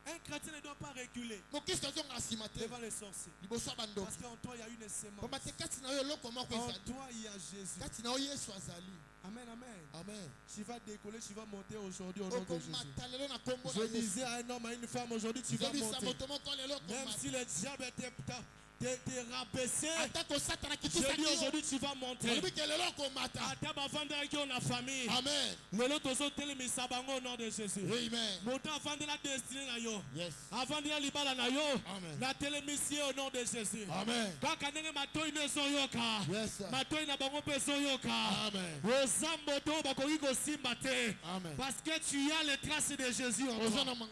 Un chrétien ne doit pas reculer mokristo azonga nsima te devant les sorciers. liboso ya bandoki Parce qu'en toi, il y a une sémence. pamba te kati na yo eloko moko En ezali toi, il y a Jésus. kati na yo yesu azali Amen, amen. amen Tu vas décoller, tu vas monter aujourd'hui au nom de Jésus. okomata lelo na kombo Je na yesu disais à un homme, à une femme, aujourd'hui tu vas zebisa monter. moto moko lelo Même okomata si le diable t'est rabaissé, atako satana je kitisaki dis yo aujourd'hui tu vas monter. olobi ke lelo okomata Ata bavandaki yo na famille. amen Lelo tozotelemisa bango au nom de Jésus. amen Moto avandela destinée na yo. yes Avandela libala na yo. amen Natelemisi ye au nom de Jésus. amen Kaka ndenge matoi no ezoyoka. yes sir. Matoi na bango mpe ezoyoka. amen Oza moto oyo bakoki kosimba te. amen Parce que tu as les traces de Jésus en oza toi. na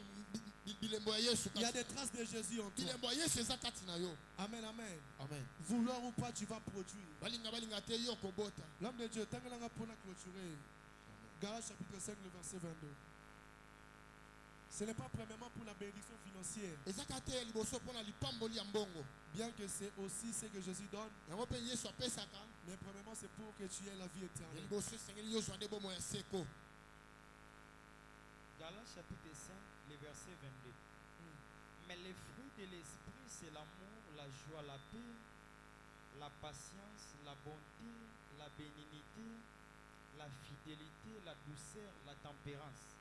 bilembo ya yesu Il y a kati des traces de Jésus en toi. bilembo ya yesu eza kati na yo Amen, amen. amen Vouloir ou pas, tu vas produire. balinga te yo okobota L'homme de Dieu, tangalanga pour clôturer. Galates chapitre 5, le verset 22. Ce n'est pas premièrement pour la bénédiction financière, eza kaka te liboso mpona lipamboli ya mbongo bien que c'est aussi ce que Jésus donne, yango mpe yesu apesaka mais premièrement c'est pour que tu aies la vie ya éternelle. liboso esengeli yozwa nde bomo ya seko Galates chapitre 5, le verset 22. Mais les fruits de l'esprit, c'est l'amour, la joie, la paix, la patience, la bonté, la bénignité, la fidélité, la douceur, la tempérance.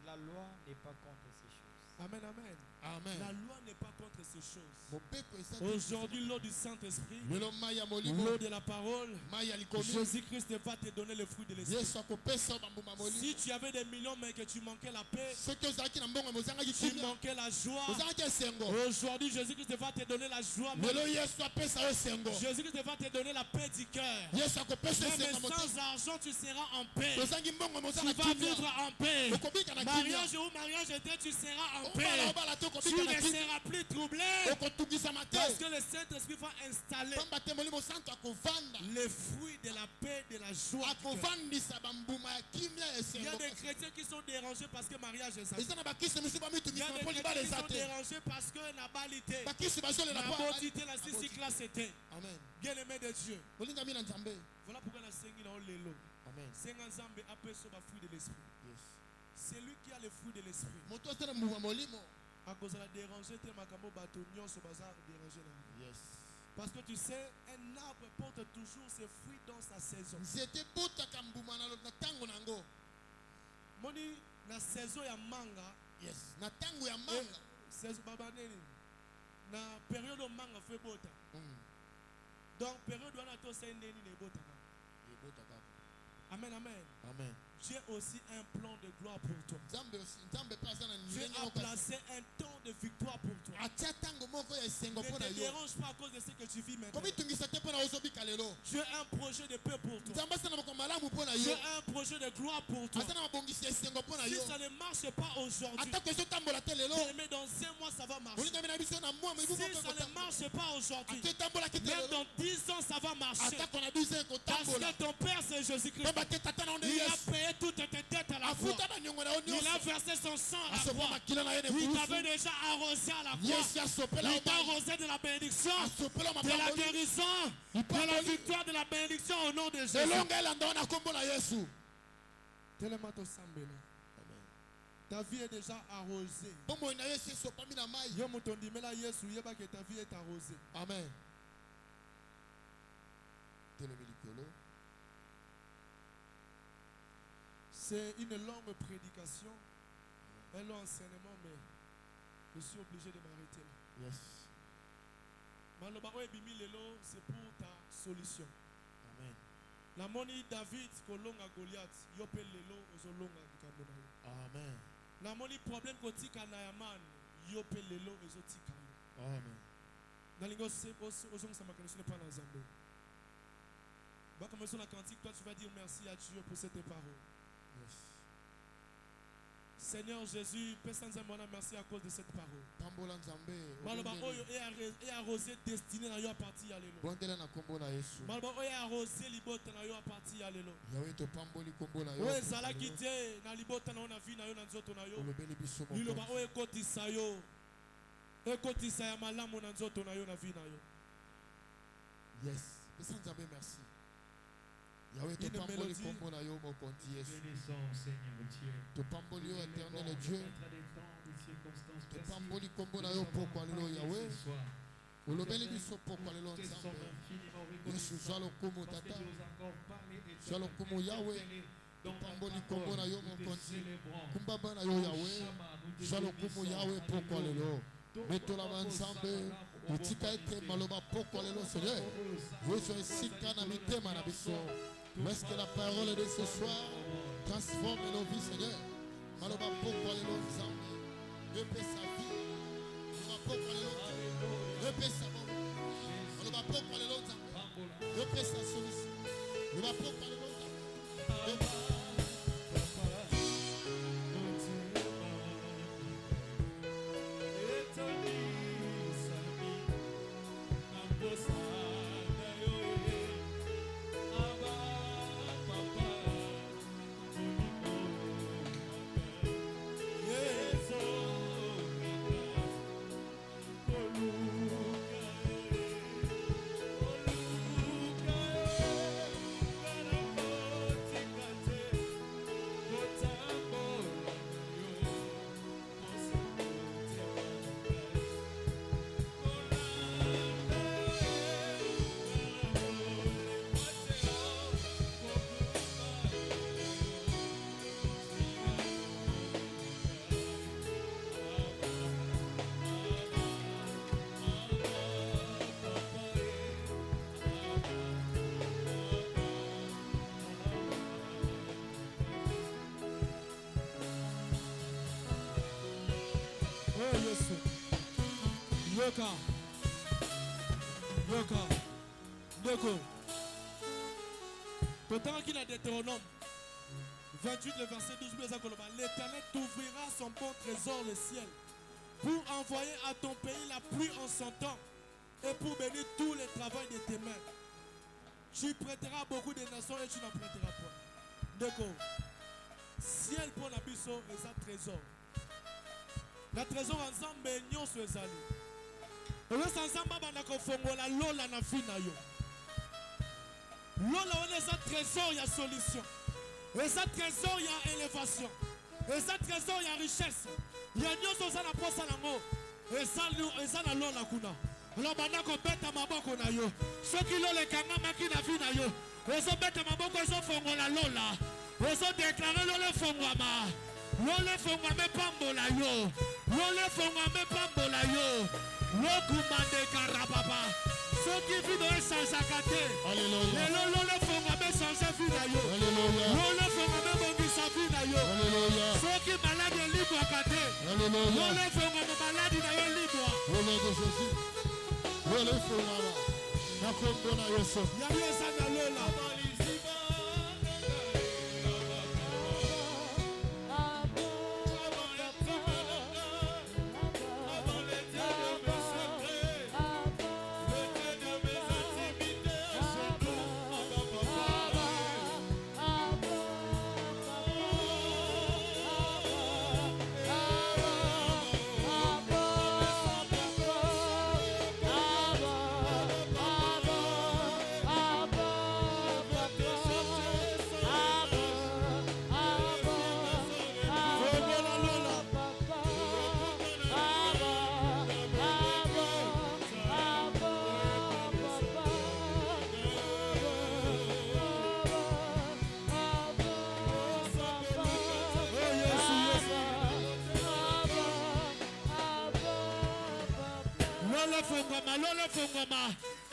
La loi n'est pas contre ces choses. Amen, amen. amen La loi n'est pas contre ces choses. mobeko eza te Aujourd'hui, l'eau du Saint-Esprit, lelo mai ya molimo l'eau de la parole, mai ya likomi Jésus-Christ va te donner le fruit de l'esprit. yesu akopesa yo bambuma Si molimo tu avais des millions mais que tu manquais la paix, soki ozalaki na mbongo me ozangaki tu kimia manquais la joie, ozangaki esengo aujourd'hui Jésus-Christ va te donner la joie. lelo yesu apesa yo esengo Jésus-Christ va te donner la paix du cœur. yesu akopesa Même esengo sans motema argent, tu seras en paix. ozangi mbongo me Tu oza na vas kimia vivre en paix. okobika na kimia Mariage ou mariage était, tu seras en obala paix. obala te Tu okobika na ne kimia seras plus troublé. okotungisama te Parce que le Saint-Esprit va installer pamba te molimo santo akovanda les fruits de la paix, de la joie. du cœur. akovandisa bambuma ya kimia ya Il y a esengo des chrétiens qui sont dérangés parce que mariage est ça. eza na bakristo mosusu Il y a bamitungisama des mpo libala chrétiens qui eza sont te dérangés parce que na balité. bakristo bazolela La mpo maudité, la six classe était. amen Bien-aimé de Dieu. olingami na nzambe Voilà pourquoi la sengi na lelo. amen Senga nzambe apeso ba fruit de l'esprit. yes C'est lui qui a le fruit de l'esprit. moto aza na mbuma molimo À cause de la déranger, tel makambo bato nyonso bazar déranger na. yes Parce que tu sais, un arbre porte toujours ses fruits dans sa saison. nzete ebotaka mbuma na ntango na yango Moni na saison ya manga, yes na ntango ya manga saison baba nini. Na période manga fait bota. Donc, période où on a tous ces nénis, les beaux tabac. Amen, amen. Amen. Dieu a aussi un plan de gloire pour toi. Dieu a placé un temps de victoire pour toi. Ne te dérange pas à cause de ce que tu vis maintenant. Dieu a un projet de paix pour toi. Dieu a un projet de gloire pour toi. Si ça ne marche pas aujourd'hui, mais dans 5 mois ça va marcher. Si ça ne marche pas aujourd'hui, même dans 10 ans ça va marcher. Parce que ton Père c'est Jésus-Christ. Il a payé toutes tes dettes à la croix. Il a versé son sang à la croix. Il t'avait déjà arrosé à la croix. Il t'a arrosé de la bénédiction, de la guérison, de la victoire, de la bénédiction au nom de Jésus. Tellement ton sang béni. Ta vie est déjà arrosée. Yo mutondi mela Yesu yeba que ta vie est arrosée. Amen. C'est une longue prédication, un long enseignement, mais je suis obligé de m'arrêter là. Yes. Maloba ebimi lelo, c'est pour ta solution. Amen. La moni David kolonga Goliath, yope lelo ozolonga likambo na yo. Amen. La moni problème kotika na yaman, yope lelo ezotika yo. Amen. Nalingo ozonga sa makanisi ne pas na Zambé. Bah comme sur la cantique, toi tu vas dire merci à Dieu pour cette parole. Yes. Seigneur Jésus, merci à cause de cette parole. Maloba oyo et arrosé destiné na yo à partir à l'élo. Maloba oyo arrosé libota na yo à partir à l'élo. Oyo zala kité na libota na yo na vie na yo na nzoto na yo. Liloba oyo ekotisa yo. Ekotisa ya malamu na nzoto na yo na vie na yo. Yes. Merci. Yahweh, te pamboli kombo na yo mokonzi Yesu. Te pamboli yo éternel Dieu. Te pamboli kombo na yo pokwa lelo Yahweh. Olobeli biso pokwa lelo Nzambe. Yesu zalo kumu tata. Zalo kumu Yahweh. Te pamboli kombo na yo mokonzi. Kumbaba na yo Yahweh. Zalo kumu Yahweh pokwa lelo. Metola Nzambe. Utika ete maloba pokwa lelo Seigneur. Yesu esika na mitema na biso. Est-ce que la parole de ce soir transforme nos vies, Seigneur? Maloba pokwa lelo Nzambe. Repe sa vie. Maloba pokwa lelo Nzambe. Repe sa bobo. Maloba pokwa lelo Nzambe. Repe sa solution. Maloba pokwa lelo Nzambe. Yoka. Pourtant qu'il a Deutéronome 28, le verset 12, l'Éternel t'ouvrira son bon trésor, le ciel, pour envoyer à ton pays la pluie en son temps et pour bénir tous les travaux de tes mains. Tu prêteras beaucoup de nations et tu n'en prêteras pas. D'accord. Ciel pour la biso et sa trésor. La trésor ensemble, nous sommes allés. Et nous ensemble, la lola na fina yo. Lola on est un trésor, il y a solution. Et ça trésor, il y a élévation. Et ça trésor, il y a richesse. Il y a nous sommes à la poste à l'amour. Et ça la lola kuna. Alors maintenant qu'on bête à ma boko na yo. Ceux qui l'ont les kangama qui na fina yo. Et ça bête à ma boko, ils ont fait la lola. Ils ont déclaré le fongwama. Le fongwame pambola yo. Le fongwame pambola yo. Le kumande karababa. Ceux qui vivent dans un change-à-caté. Alléluia. Et l'on fait même changer vie na yo. Alléluia. L'on fait même bongisa vie na yo. Alléluia. Ceux qui malades libre à caté. Alléluia. L'on fait même malade na yo libre. Au nom de Jésus. Wole fungala. Nakombo na Yesu. Yabio sana lola.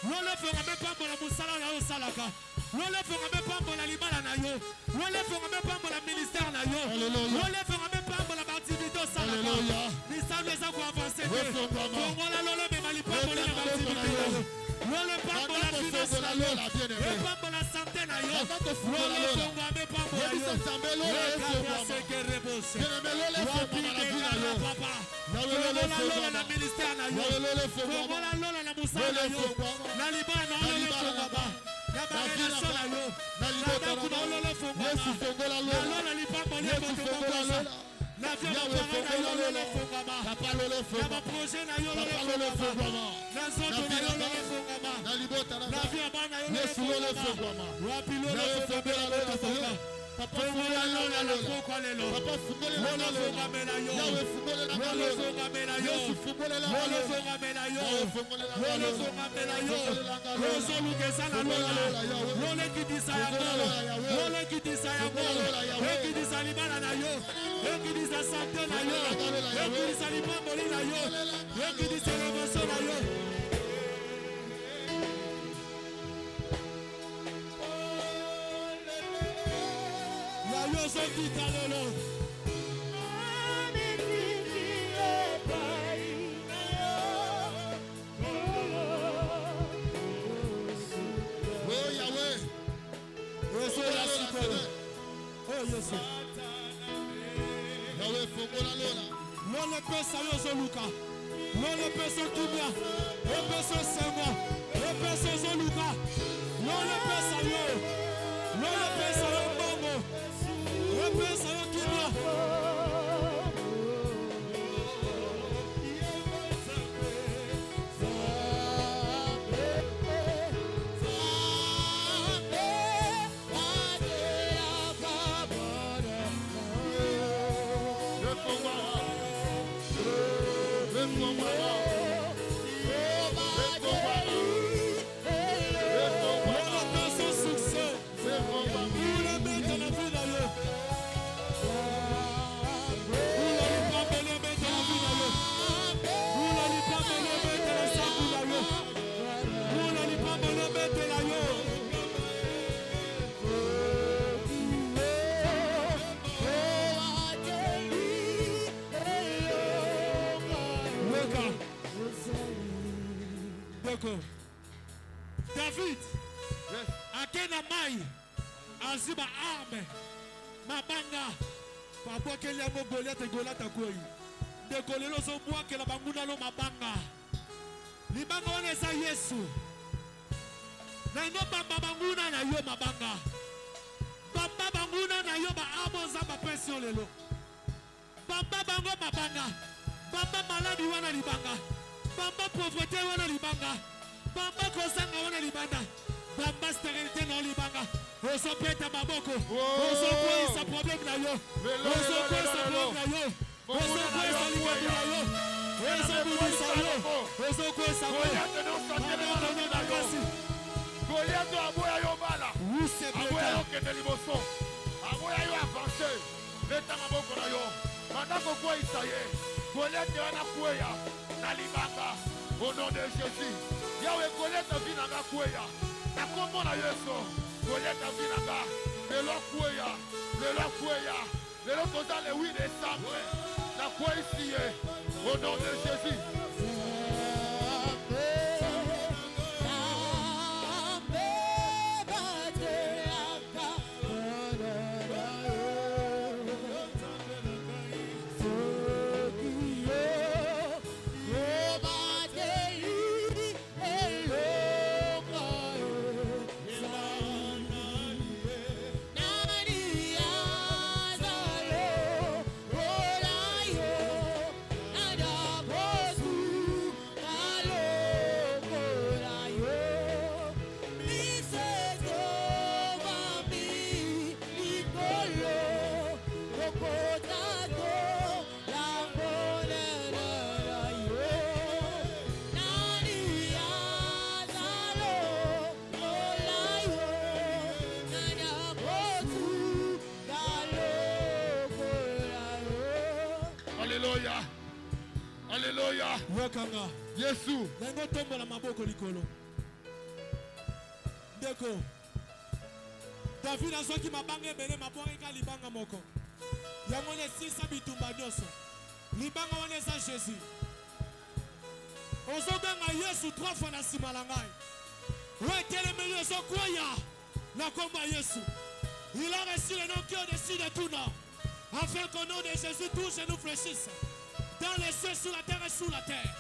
Lolo fongoma même pas pour la musala na yo salaka. Lolo fongoma même pas pour la libala na yo. Lolo fongoma même pas pour la ministère na yo. Lolo fongoma même pas pour la activité salaka. Ni ça les a pour avancer. Fongola lolo me mali pas pour la activité. Lolo pas pour la finance na yo. Et pas pour la santé na yo. Lolo fongoma même pas pour la yo. Lolo la ministère na yo. Fongola lolo la musala na yo. Na libana lolo fongoma. Ya ba relation na yo. Na kuna lolo fongoma. Na lolo lipambo leko fongoma. Na vie na lolo fongoma. Na ba projet na yo lolo fongoma. Na zoto na yo lolo fongoma. Na vie ba na yo lolo fongoma. Wapi lolo fongoma. Papa fungola lola la pokwa lelo. Papa fungola lola fungamela yo. Yawe fungola lola fungamela yo. Lola fungamela yo. Lola fungamela yo. Rozo lugeza na lola. Lola kidisa ya ngolo. Lola kidisa ya ngolo. Ekidisa libana na yo. Ekidisa santé na yo. Ekidisa libamboli na yo. Ekidisa remoso na yo. Yo soy Titalolo. Oh Yahweh. Yo soy la Sipolo. Oh Yesu. Yahweh fongola lola. Non le pesa yo Zoluka. Non le pesa Kimia. Le pesa Sengo. Le pesa Zoluka. Non le pesa yo. Non le pesa yo Bongo. Le pesa yo Kimia. David, akena mai aziba arme mabanga papa kele mo Goliath Goliath koi de kolelo so mwa ke la banguna lo mabanga libanga wana eza Yesu na ngo bamba banguna na yo mabanga bamba banguna na yo ba amoza ba pension lelo bamba bango mabanga bamba maladi wana libanga bamba pauvreté wana libanga bamba kosanga wana libanda bamba stérilité na libanga oso peta maboko oso koisa problème na yo oso koisa problème na yo oso koisa libanda na yo oso budisa yo oso koisa Goliath aboya yo bala aboya yo kende liboso aboya yo avancer leta maboko na yo mandako kwa isaye Goliath wana kuya na libanga au nom de Jésus. Yahweh koleta vinanga kweya. Na kombo na Yesu. Koleta vinanga. Lelo kweya. Lelo kweya. Lelo toza le 8 décembre. Na kwa ici. Au nom de Jésus. Alléluia. Alléluia. Yokanga. Yesu. Nengo tombo la maboko likolo. Ndeko. David azoki mabanga ebele mabonge ka libanga moko. Yango ne sisa bitumba nyonso. Libanga wana eza Jésus. Ozobenga Yesu 3 fois na sima na ngai. Wetelemeli ozokwea na komba Yesu. Il a reçu le nom qui est au-dessus de tout nom. Afin qu'au nom de Jésus, tous genoux fléchissent. Dans les cieux, sur la terre et sous la terre.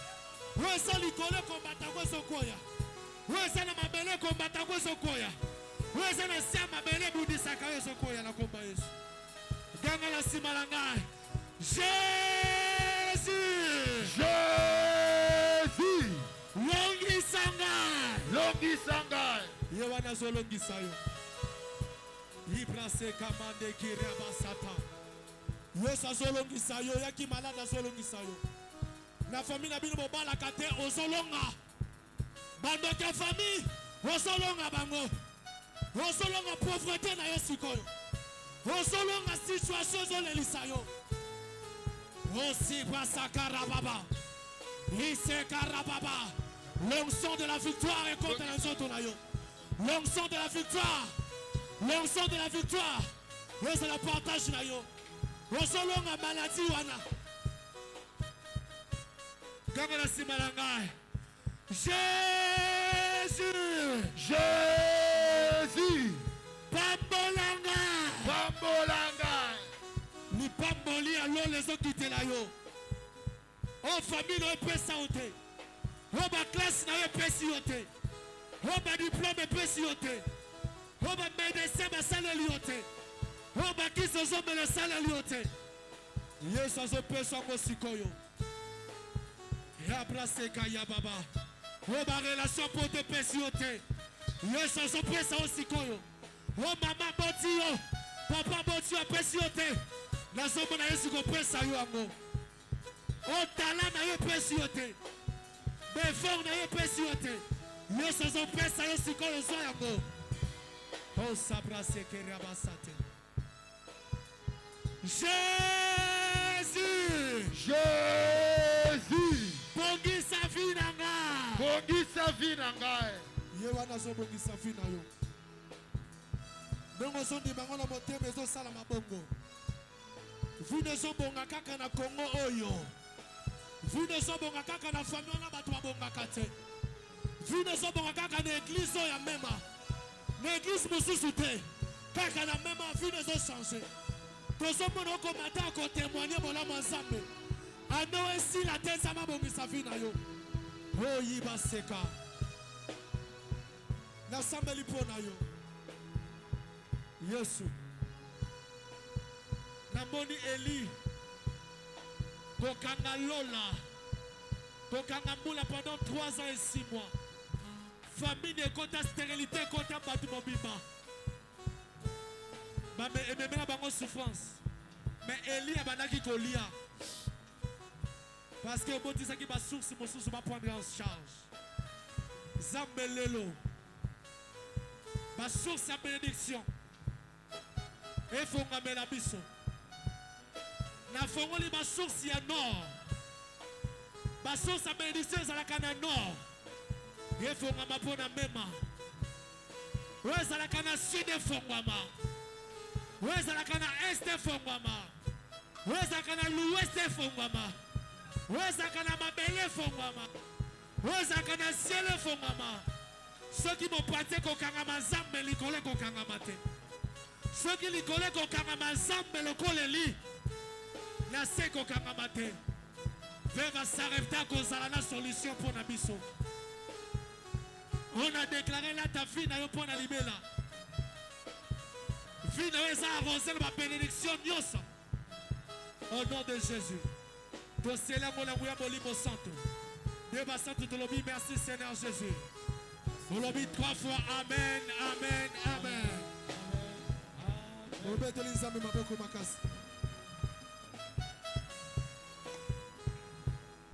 Où est ça l'icône combattant Sokoya? Où est ça la mabele combattant Sokoya? Où est ça la siama bele boudisaka Sokoya na combat Yesu? Ganga la simalanga. Jésus! Jésus! Longi Sangai! Longi Sangai! Yewana Zolongi Sayo. Librase Kamande Kiriaba Satan. Yesu azolongisa yo, yaki malade azolongisa yo. Na famille na bino bobala kate ozolonga. Bando ke famille ozolonga bango. Ozolonga pauvreté na yo sikoyo. Ozolonga situation zolelisa yo. Osi basakara baba. Isekara baba. L'onction de la victoire est contre les autres na yo. L'onction de la victoire. L'onction de la victoire. Yesu la partage na yo. Osolonga maladie wana. Ganga la simalanga. Jésus. Jésus. Pambolanga. Pambolanga. Ni pamboli alo les autres qui la yo. O famille no pesa ote. O ba classe na yo pesi ote. O ba diplôme pesi ote. O ba médecin ba saleli ote. O ba kiso zo me le saleli ote. Yesu azo pesa ngo sikoyo. Ya brase kaya baba. O ba relation pour te pesi ote. Yesu azo pesa o sikoyo. O mama boti yo. Papa boti yo pesi ote. Na somo na Yesu ko pesa yo ango. O tala na yo pesi ote. Befort na yo pesi ote. Yesu azo pesa yo sikoyo zo yango. O sabrase kere basate. Jésus! Jésus! Bongi sa vie nanga! Bongi sa vie nanga! Yewana zo bongi sa vie na yo. Dongo zo di bango na motema ezo sala mabongo. Vine zo bonga kaka na Congo oyo. Vine zo bonga kaka na famille na bato bonga kate. Vine zo bonga kaka na église ya mema. Na église mosusu te. Kaka na mema vine zo changer. Tozomono komata ko témoigner molama nzambe. Ano esi la tête sama bongisa vie na yo. O yiba seka. Na sambeli pona yo. Yesu. Namoni Eli. Kokanga Lola. Kokanga Moula pendant 3 ans et 6 mois. Famille de kota stérilité kota batu mobima. Mais il y a souffrance. Mais Eli a banaki kolia. Parce que bon dit ça qui va source mon source va prendre en charge. Zambelelo. Ma source à bénédiction. Et faut nga la biso. Na fongoli ma source ya nord. Ma source à bénédiction est à la canne nord. efongama mpona mema oyo ezalaka na sud efongwama oyo ezalaka na este efongwama oyo ezalaka na l'ouest efongwama oyo ezalaka na mabele efongwama oyo ezalaka na ciel efongwama soki mopanzi ekokangama nzambe likolo ekokangama te soki likolo ekokangama nzambe lokola eli na se ekokangama te veva sarefta kozala na solution mpona biso. On a déclaré là ta vie na yo mpona libela vie na yo eza arrosé na babénédiction nyonso au nom de Jésus. tosela molango ya molimo santo de basanto tolobi merci Seigneur Jésus. Tolobi 3 fois amen amen amen. Obeteli nzambe maboko makasi.